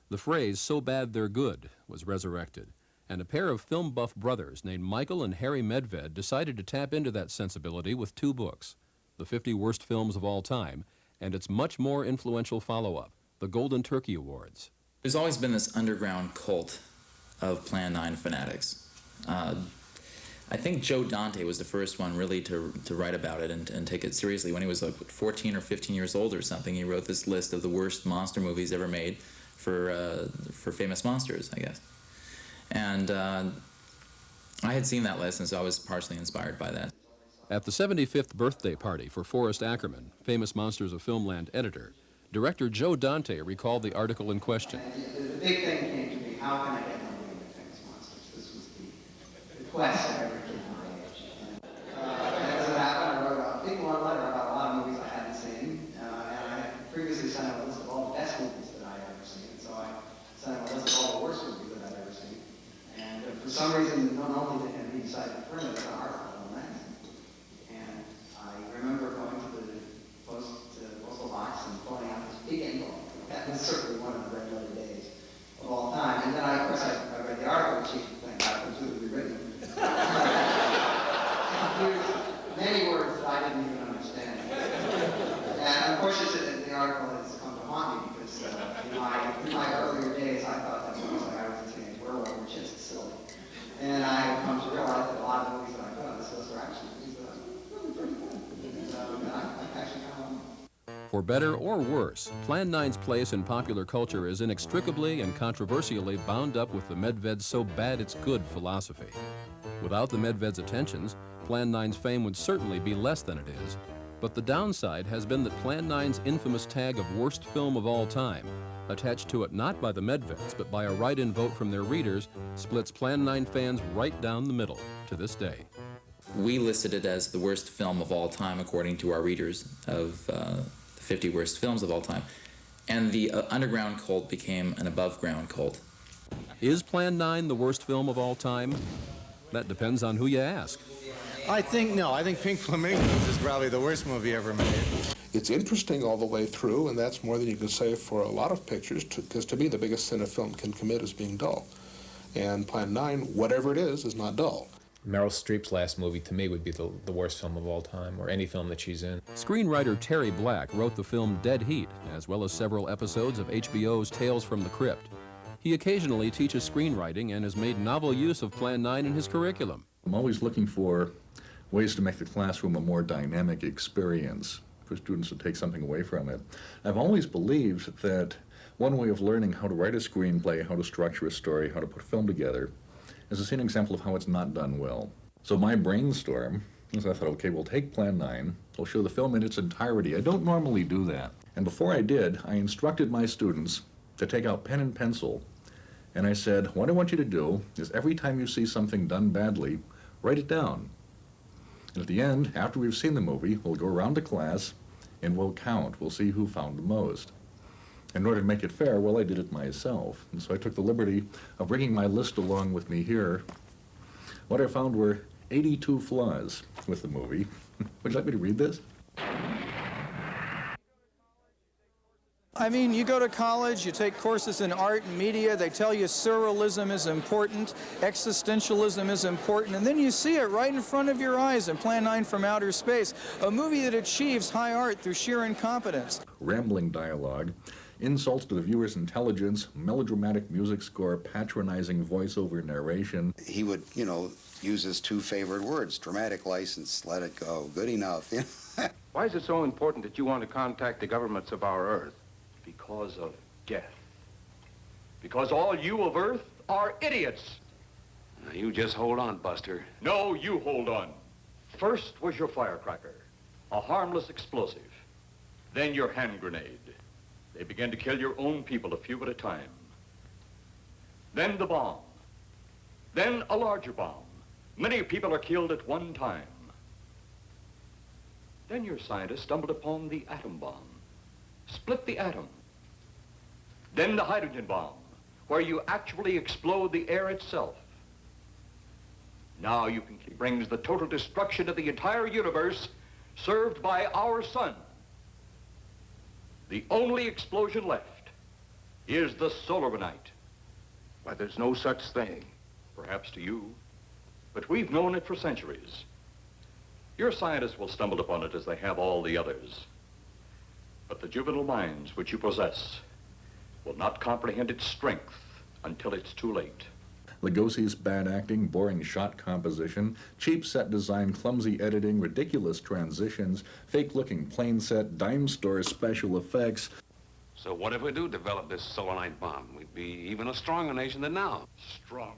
The phrase, "so bad they're good," was resurrected, and a pair of film buff brothers named Michael and Harry Medved decided to tap into that sensibility with two books, The 50 Worst Films of All Time, and its much more influential follow-up, The Golden Turkey Awards. There's always been this underground cult of Plan 9 fanatics. I think Joe Dante was the first one really to write about it and take it seriously. When he was like 14 or 15 years old or something, he wrote this list of the worst monster movies ever made for Famous Monsters, I guess. And I had seen that list, and so I was partially inspired by that. At the 75th birthday party for Forrest Ackerman, Famous Monsters of Filmland editor, director Joe Dante recalled the article in question. The big thing came to me, how can I get my name in Famous Monsters? This was the quest of every kid my age. And as it happened, I wrote a big long letter about a lot of movies I hadn't seen, and I had previously sent out a list of all the best movies that I had ever seen, so I sent out a list of all the worst movies that I'd ever seen. And for some reason, not only did he decide to print it, it's an article in the magazine. And I remember going to the postal box and pulling out this big envelope. That was certainly one of the red letter days of all time. And then, of course, I read the article, which thank God completely rewritten. There's many words that I didn't even understand. And of course, the article has come to haunt me because in my earlier days, I thought that movies like I Was a Teenage Werewolf were just silly. And I have come to realize that a lot of the movies that I put on this list are actually movies that are really pretty good. And I actually kind of. For better or worse, Plan 9's place in popular culture is inextricably and controversially bound up with the Medved's so bad it's good philosophy. Without the Medved's attentions, Plan 9's fame would certainly be less than it is, but the downside has been that Plan 9's infamous tag of worst film of all time attached to it not by the Medveds, but by a write-in vote from their readers, splits Plan 9 fans right down the middle to this day. We listed it as the worst film of all time, according to our readers of the 50 worst films of all time. And the underground cult became an above-ground cult. Is Plan 9 the worst film of all time? That depends on who you ask. I think no. I think Pink Flamingos is probably the worst movie ever made. It's interesting all the way through, and that's more than you can say for a lot of pictures, because to me the biggest sin a film can commit is being dull. And Plan 9, whatever it is not dull. Meryl Streep's last movie, to me, would be the worst film of all time, or any film that she's in. Screenwriter Terry Black wrote the film Dead Heat, as well as several episodes of HBO's Tales from the Crypt. He occasionally teaches screenwriting and has made novel use of Plan 9 in his curriculum. I'm always looking for ways to make the classroom a more dynamic experience for students to take something away from it. I've always believed that one way of learning how to write a screenplay, how to structure a story, how to put a film together, is to see an example of how it's not done well. So my brainstorm is I thought, okay, we'll take Plan 9, we'll show the film in its entirety. I don't normally do that. And before I did, I instructed my students to take out pen and pencil, and I said, what I want you to do is every time you see something done badly, write it down. And at the end, after we've seen the movie, we'll go around to class and we'll count. We'll see who found the most. In order to make it fair, well, I did it myself. And so I took the liberty of bringing my list along with me here. What I found were 82 flaws with the movie. Would you like me to read this? I mean, you go to college, you take courses in art and media, they tell you surrealism is important, existentialism is important, and then you see it right in front of your eyes in Plan 9 from Outer Space, a movie that achieves high art through sheer incompetence. Rambling dialogue, insults to the viewer's intelligence, melodramatic music score, patronizing voiceover narration. He would, use his two favorite words, dramatic license, let it go, good enough. Why is it so important that you want to contact the governments of our Earth? Because of death. Because all you of Earth are idiots. Now, you just hold on, Buster. No, you hold on. First was your firecracker, a harmless explosive. Then your hand grenade. They began to kill your own people a few at a time. Then the bomb. Then a larger bomb. Many people are killed at one time. Then your scientists stumbled upon the atom bomb. Split the atom. Then the hydrogen bomb, where you actually explode the air itself. Now you can brings the total destruction of the entire universe served by our sun. The only explosion left is the solarite. Why, there's no such thing, perhaps to you, but we've known it for centuries. Your scientists will stumble upon it as they have all the others. But the juvenile minds which you possess will not comprehend its strength until it's too late. Lugosi's bad acting, boring shot composition, cheap set design, clumsy editing, ridiculous transitions, fake-looking plane set, dime store special effects. So what if we do develop this solanite bomb? We'd be even a stronger nation than now. Stronger.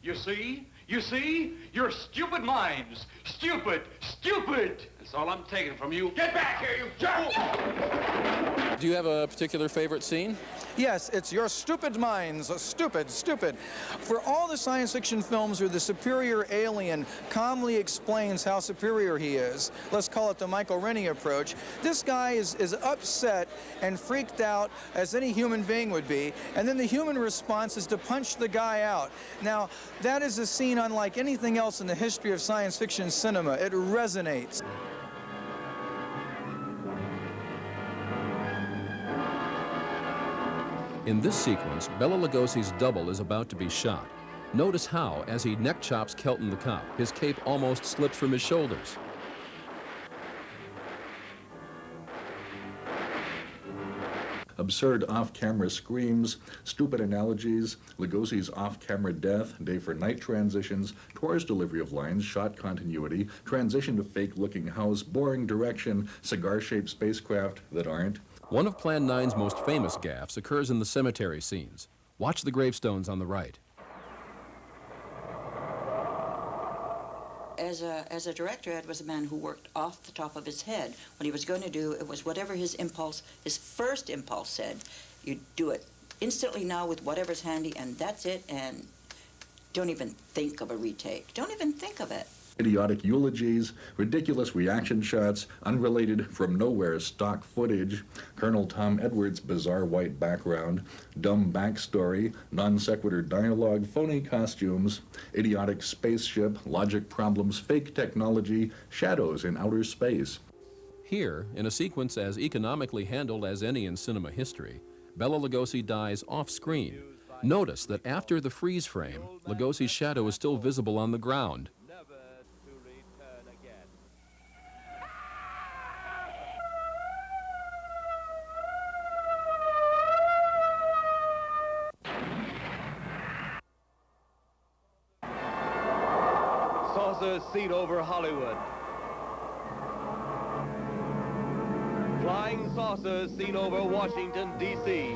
You see? You see? Your stupid minds. Stupid. Stupid. That's all I'm taking from you. Get back here, you jerk! Do you have a particular favorite scene? Yes, it's your stupid minds, stupid. For all the science fiction films where the superior alien calmly explains how superior he is, let's call it the Michael Rennie approach, this guy is upset and freaked out as any human being would be, and then the human response is to punch the guy out. Now, that is a scene unlike anything else in the history of science fiction cinema. It resonates. In this sequence, Bela Lugosi's double is about to be shot. Notice how, as he neck chops Kelton the cop, his cape almost slips from his shoulders. Absurd off-camera screams, stupid analogies, Lugosi's off-camera death, day for night transitions, Tor's delivery of lines, shot continuity, transition to fake-looking house, boring direction, cigar-shaped spacecraft that aren't. One of Plan 9's most famous gaffes occurs in the cemetery scenes. Watch the gravestones on the right. As a director, Ed was a man who worked off the top of his head. What he was going to do, it was whatever his impulse, his first impulse said, You do it instantly now with whatever's handy, and that's it, and don't even think of a retake. Don't even think of it. Idiotic eulogies, ridiculous reaction shots, unrelated from nowhere stock footage, Colonel Tom Edwards' bizarre white background, dumb backstory, non sequitur dialogue, phony costumes, idiotic spaceship, logic problems, fake technology, shadows in outer space. Here, in a sequence as economically handled as any in cinema history, Bela Lugosi dies off-screen. Notice that after the freeze frame, Lugosi's shadow is still visible on the ground. Saucers seen over Hollywood. Flying saucers seen over Washington, D.C.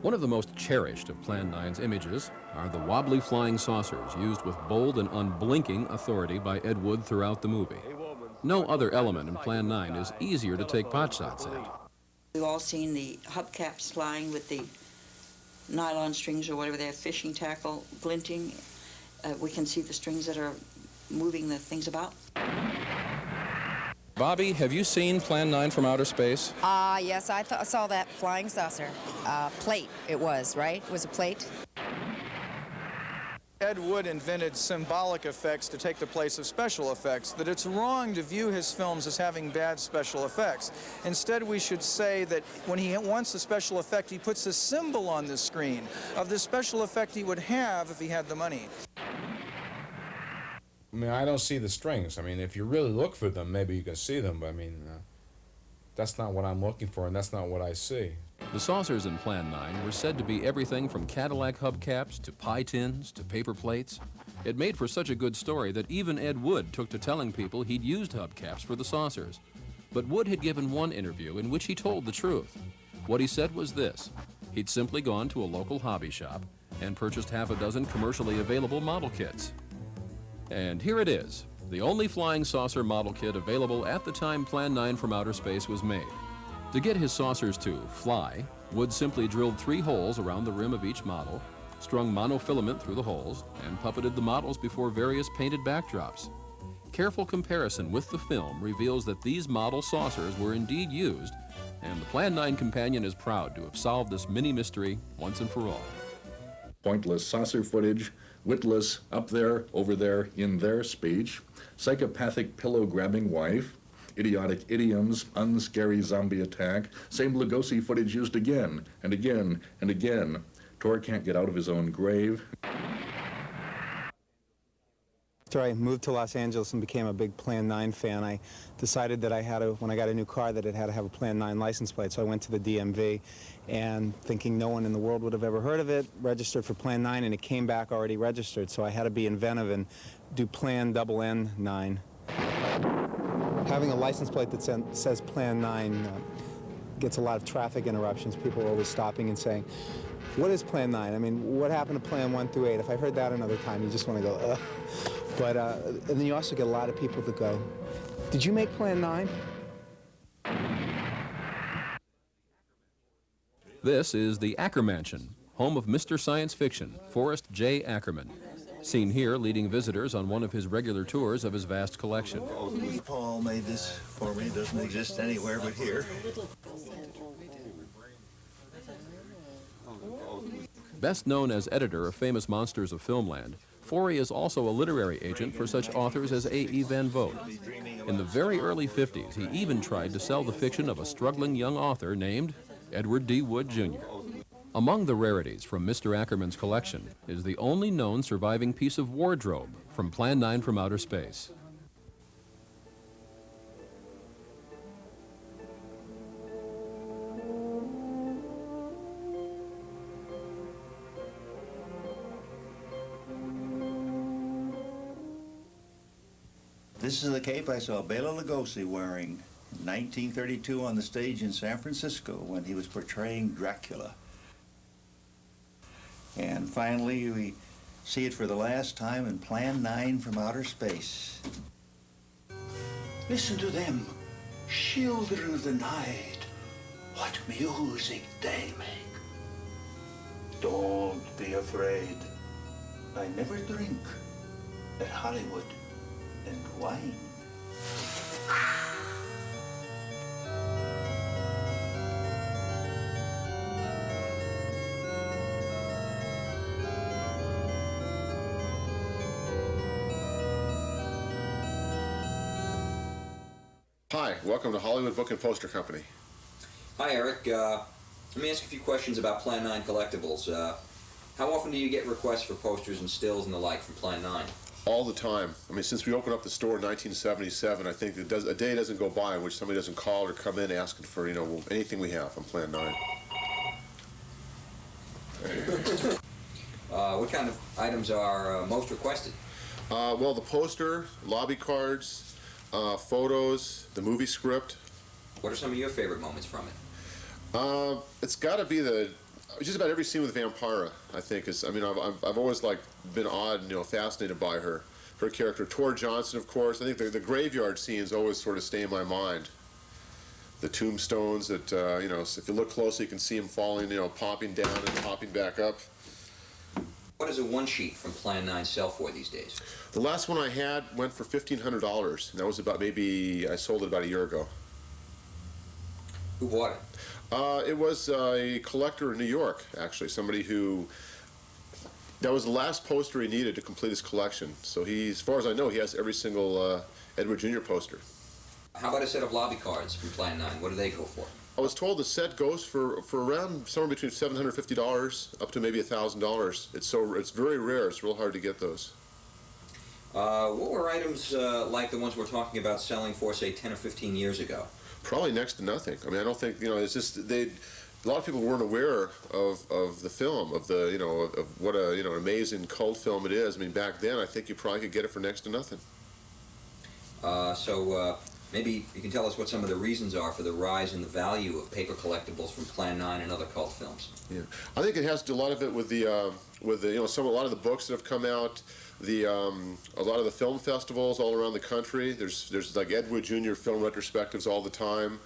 One of the most cherished of Plan 9's images are the wobbly flying saucers used with bold and unblinking authority by Ed Wood throughout the movie. No other element in Plan 9 is easier to take potshots at. We've all seen the hubcaps flying with the nylon strings or whatever they have, fishing tackle, glinting. We can see the strings that are moving the things about. Bobby, have you seen Plan 9 from outer space? Yes, I saw that flying saucer. Plate, it was, right? It was a plate. Ed Wood invented symbolic effects to take the place of special effects, that it's wrong to view his films as having bad special effects. Instead, we should say that when he wants a special effect, he puts a symbol on the screen of the special effect he would have if he had the money. I mean, I don't see the strings. I mean, if you really look for them, maybe you can see them, but I mean, that's not what I'm looking for, and that's not what I see. The saucers in Plan 9 were said to be everything from Cadillac hubcaps to pie tins to paper plates. It made for such a good story that even Ed Wood took to telling people he'd used hubcaps for the saucers. But Wood had given one interview in which he told the truth. What he said was this: he'd simply gone to a local hobby shop and purchased half a dozen commercially available model kits. And here it is, the only flying saucer model kit available at the time Plan 9 from Outer Space was made. To get his saucers to fly, Wood simply drilled 3 holes around the rim of each model, strung monofilament through the holes, and puppeted the models before various painted backdrops. Careful comparison with the film reveals that these model saucers were indeed used, and the Plan 9 companion is proud to have solved this mini-mystery once and for all. Pointless saucer footage, witless up there, over there, in their speech, psychopathic pillow-grabbing wife, idiotic idioms, unscary zombie attack, same Lugosi footage used again and again and again. Tor can't get out of his own grave. After I moved to Los Angeles and became a big Plan 9 fan, I decided that I had to, when I got a new car, that it had to have a Plan 9 license plate. So I went to the DMV and, thinking no one in the world would have ever heard of it, registered for Plan 9, and it came back already registered. So I had to be inventive and do Plan N9. Having a license plate that says Plan 9 gets a lot of traffic interruptions. People are always stopping and saying, "What is Plan 9? I mean, what happened to Plan 1 through 8? If I heard that another time, you just want to go, ugh. But, and then you also get a lot of people that go, "Did you make Plan 9? This is the Acker Mansion, home of Mr. Science Fiction, Forrest J. Ackerman. Seen here leading visitors on one of his regular tours of his vast collection. Paul made this for me. It doesn't exist anywhere but here. Best known as editor of famous monsters of filmland, Forey is also a literary agent for such authors as A.E. Van Vogt. In the very early 50s, he even tried to sell the fiction of a struggling young author named Edward D. Wood, Jr. Among the rarities from Mr. Ackerman's collection is the only known surviving piece of wardrobe from Plan 9 from Outer Space. This is the cape I saw Bela Lugosi wearing in 1932 on the stage in San Francisco when he was portraying Dracula. And finally, we see it for the last time in Plan 9 from Outer Space. Listen to them. Children of the night, what music they make. Don't be afraid. I never drink at Hollywood and wine. Hi, welcome to Hollywood Book and Poster Company. Hi, Eric. Let me ask you a few questions about Plan 9 collectibles. How often do you get requests for posters and stills and the like from Plan 9? All the time. I mean, since we opened up the store in 1977, I think a day doesn't go by in which somebody doesn't call or come in asking for, you know, anything we have on Plan 9. What kind of items are most requested? Well, the poster, lobby cards, photos, the movie script. What are some of your favorite moments from it? It's got to be just about every scene with Vampira, I think. I mean, I've always been awed and, you know, fascinated by her character. Tor Johnson, of course. I think the graveyard scenes always sort of stay in my mind. The tombstones that, you know, if you look closely, you can see them falling, you know, popping down and popping back up. What does a one-sheet from Plan 9 sell for these days? The last one I had went for $1,500. And that was about I sold it about a year ago. Who bought it? It was a collector in New York, actually. Somebody that was the last poster he needed to complete his collection. So as far as I know, he has every single Edward Jr. poster. How about a set of lobby cards from Plan 9? What do they go for? I was told the set goes for around somewhere between $750 up to maybe $1,000. It's very rare. It's real hard to get those. What were items like the ones we're talking about selling for, say, 10 or 15 years ago? Probably next to nothing. I mean, I don't think, you know, it's just a lot of people weren't aware of the film, of what an amazing cult film it is. I mean, back then, I think you probably could get it for next to nothing. Maybe you can tell us what some of the reasons are for the rise in the value of paper collectibles from Plan 9 and other cult films. Yeah, I think it has to do a lot of it with a lot of the books that have come out, a lot of the film festivals all around the country. There's like Ed Wood Jr. film retrospectives all the time,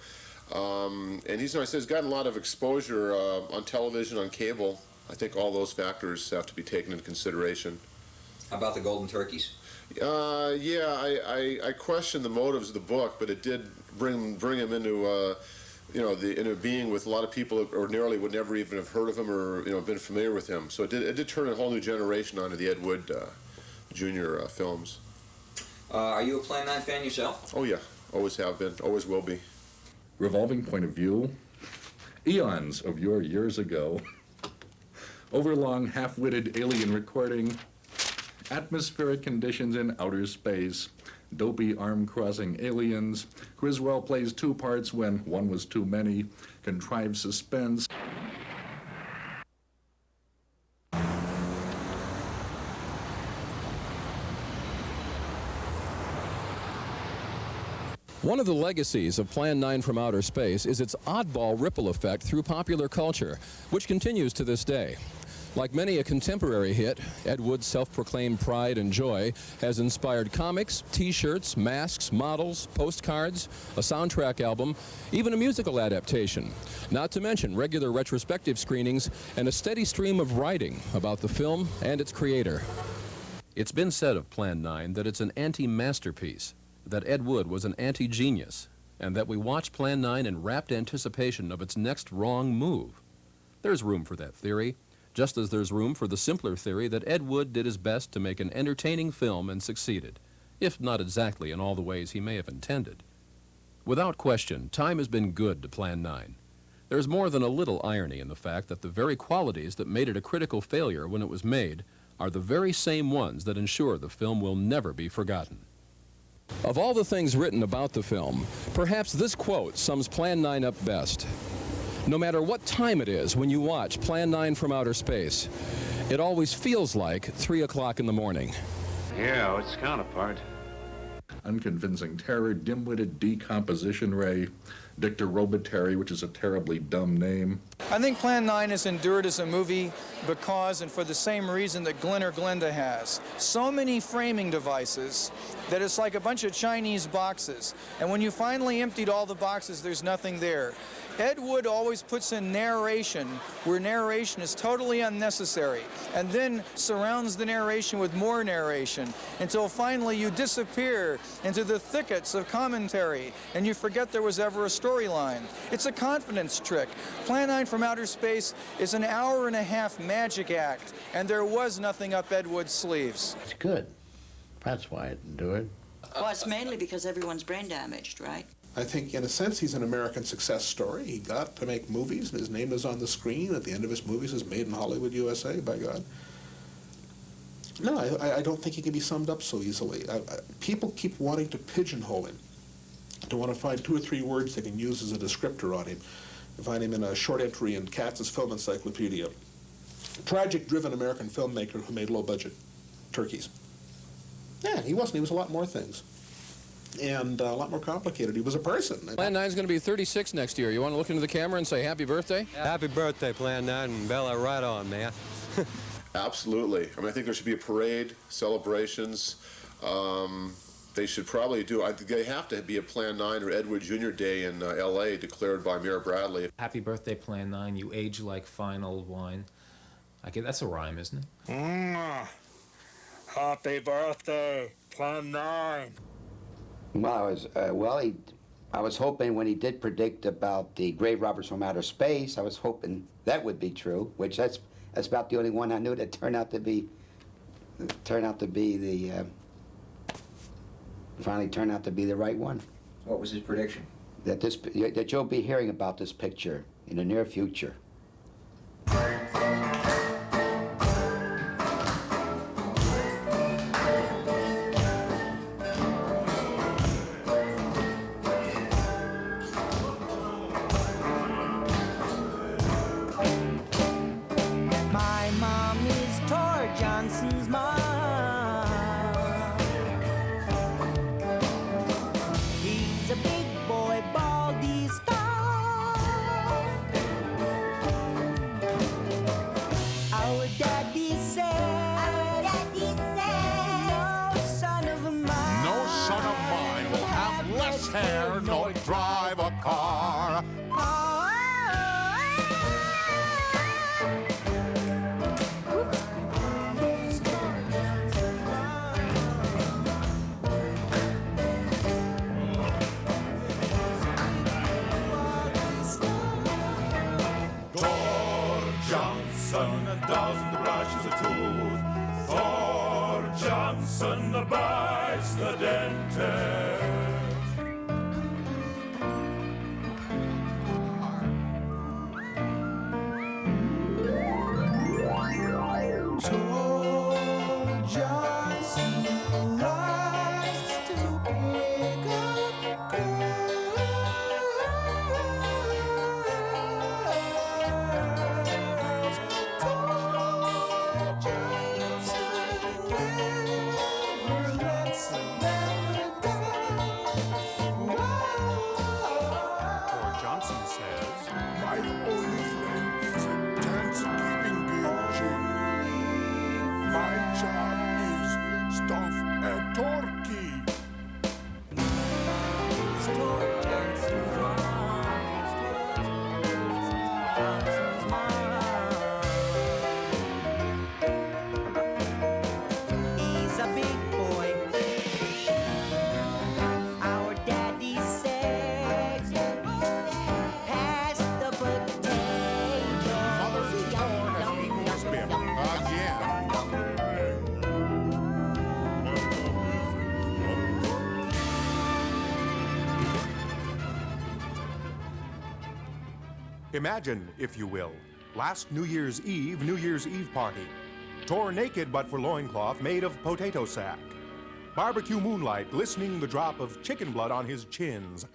and he's gotten a lot of exposure on television, on cable. I think all those factors have to be taken into consideration. How about the Golden Turkeys? I question the motives of the book, but it did bring him into into being with a lot of people that ordinarily would never even have heard of him or been familiar with him. So it did turn a whole new generation onto the Ed Wood Jr. Films. Are you a Plan 9 fan yourself? Oh yeah, always have been, always will be. Revolving point of view, eons of your years ago, overlong half-witted alien recording, atmospheric conditions in outer space, dopey arm-crossing aliens, Griswold plays two parts when one was too many, contrived suspense. One of the legacies of Plan 9 from Outer Space is its oddball ripple effect through popular culture, which continues to this day. Like many a contemporary hit, Ed Wood's self-proclaimed pride and joy has inspired comics, T-shirts, masks, models, postcards, a soundtrack album, even a musical adaptation, not to mention regular retrospective screenings and a steady stream of writing about the film and its creator. It's been said of Plan 9 that it's an anti-masterpiece, that Ed Wood was an anti-genius, and that we watch Plan 9 in rapt anticipation of its next wrong move. There's room for that theory, just as there's room for the simpler theory that Ed Wood did his best to make an entertaining film and succeeded, if not exactly in all the ways he may have intended. Without question, time has been good to Plan 9. There's more than a little irony in the fact that the very qualities that made it a critical failure when it was made are the very same ones that ensure the film will never be forgotten. Of all the things written about the film, perhaps this quote sums Plan 9 up best. No matter what time it is when you watch Plan 9 from Outer Space, it always feels like 3 o'clock in the morning. Yeah, its counterpart. Unconvincing terror, dim-witted decomposition ray, Dictor Robitaille, which is a terribly dumb name. I think Plan 9 has endured as a movie because, and for the same reason that Glen or Glenda has, so many framing devices that it's like a bunch of Chinese boxes. And when you finally emptied all the boxes, there's nothing there. Ed Wood always puts in narration where narration is totally unnecessary, and then surrounds the narration with more narration until finally you disappear into the thickets of commentary and you forget there was ever a storyline. It's a confidence trick. Plan 9 from Outer Space is an hour-and-a-half magic act, and there was nothing up Ed Wood's sleeves. It's good. That's why I didn't do it. Well, it's mainly because everyone's brain damaged, right? I think, in a sense, he's an American success story. He got to make movies. His name is on the screen. At the end of his movies is Made in Hollywood, USA, by God. No, I don't think he can be summed up so easily. People keep wanting to pigeonhole him, to want to find 2 or 3 words they can use as a descriptor on him. You find him in a short entry in Katz's Film Encyclopedia. Tragic-driven American filmmaker who made low-budget turkeys. Yeah, he wasn't. He was a lot more things. And a lot more complicated. He was a person. Plan 9 is going to be 36 next year. You want to look into the camera and say happy birthday? Happy birthday, Plan 9, and Bella, right on, man. Absolutely. I mean, I think there should be a parade, celebrations. They should probably do, they have to be a Plan 9 or Edward Jr. Day in L.A. declared by Mayor Bradley. Happy birthday, Plan 9. You age like fine old wine. I guess that's a rhyme, isn't it? Happy birthday, Plan 9. Well, I was hoping when he did predict about the grave robbers from outer space, I was hoping that would be true, which that's about the only one I knew that turned out to be finally turned out to be the right one. What was his prediction? That you'll be hearing about this picture in the near future. My mom is Tor Johnson's mom. He's a big boy, baldy star. Our daddy said, no son of mine. No son of mine will have less hair nor drive a car. Johnson, a dozen brushes a tooth. Thor Johnson bites the dentist. Tor Johnson likes to pick up girls. Tor Johnson never lets them down. Thor Johnson says, my only friend is a Thanksgiving pigeon. My job is stuff a turkey. Tor Johnson's He's a big boy. Our daddy says, pass the potatoes. Mother's corn has eaten his bib again. Imagine, if you will, last New Year's Eve party. Tore naked but for loincloth made of potato sack. Barbecue moonlight glistening the drop of chicken blood on his chins.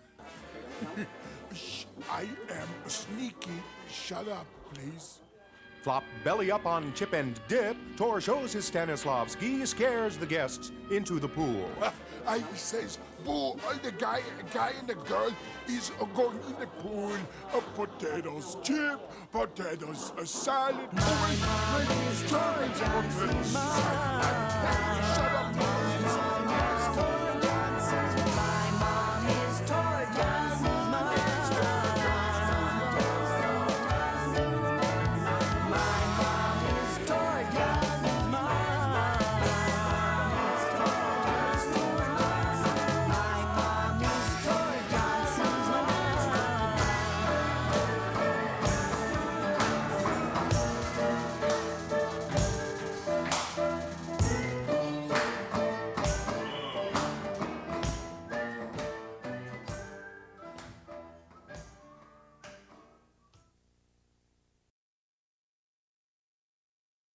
I am sneaky. Shut up, please. Flop belly up on chip and dip, Tor shows his Stanislavski, scares the guests into the pool. I says, boo, the guy and the girl is going in the pool. Potatoes chip, potatoes salad. Oh, wait, it's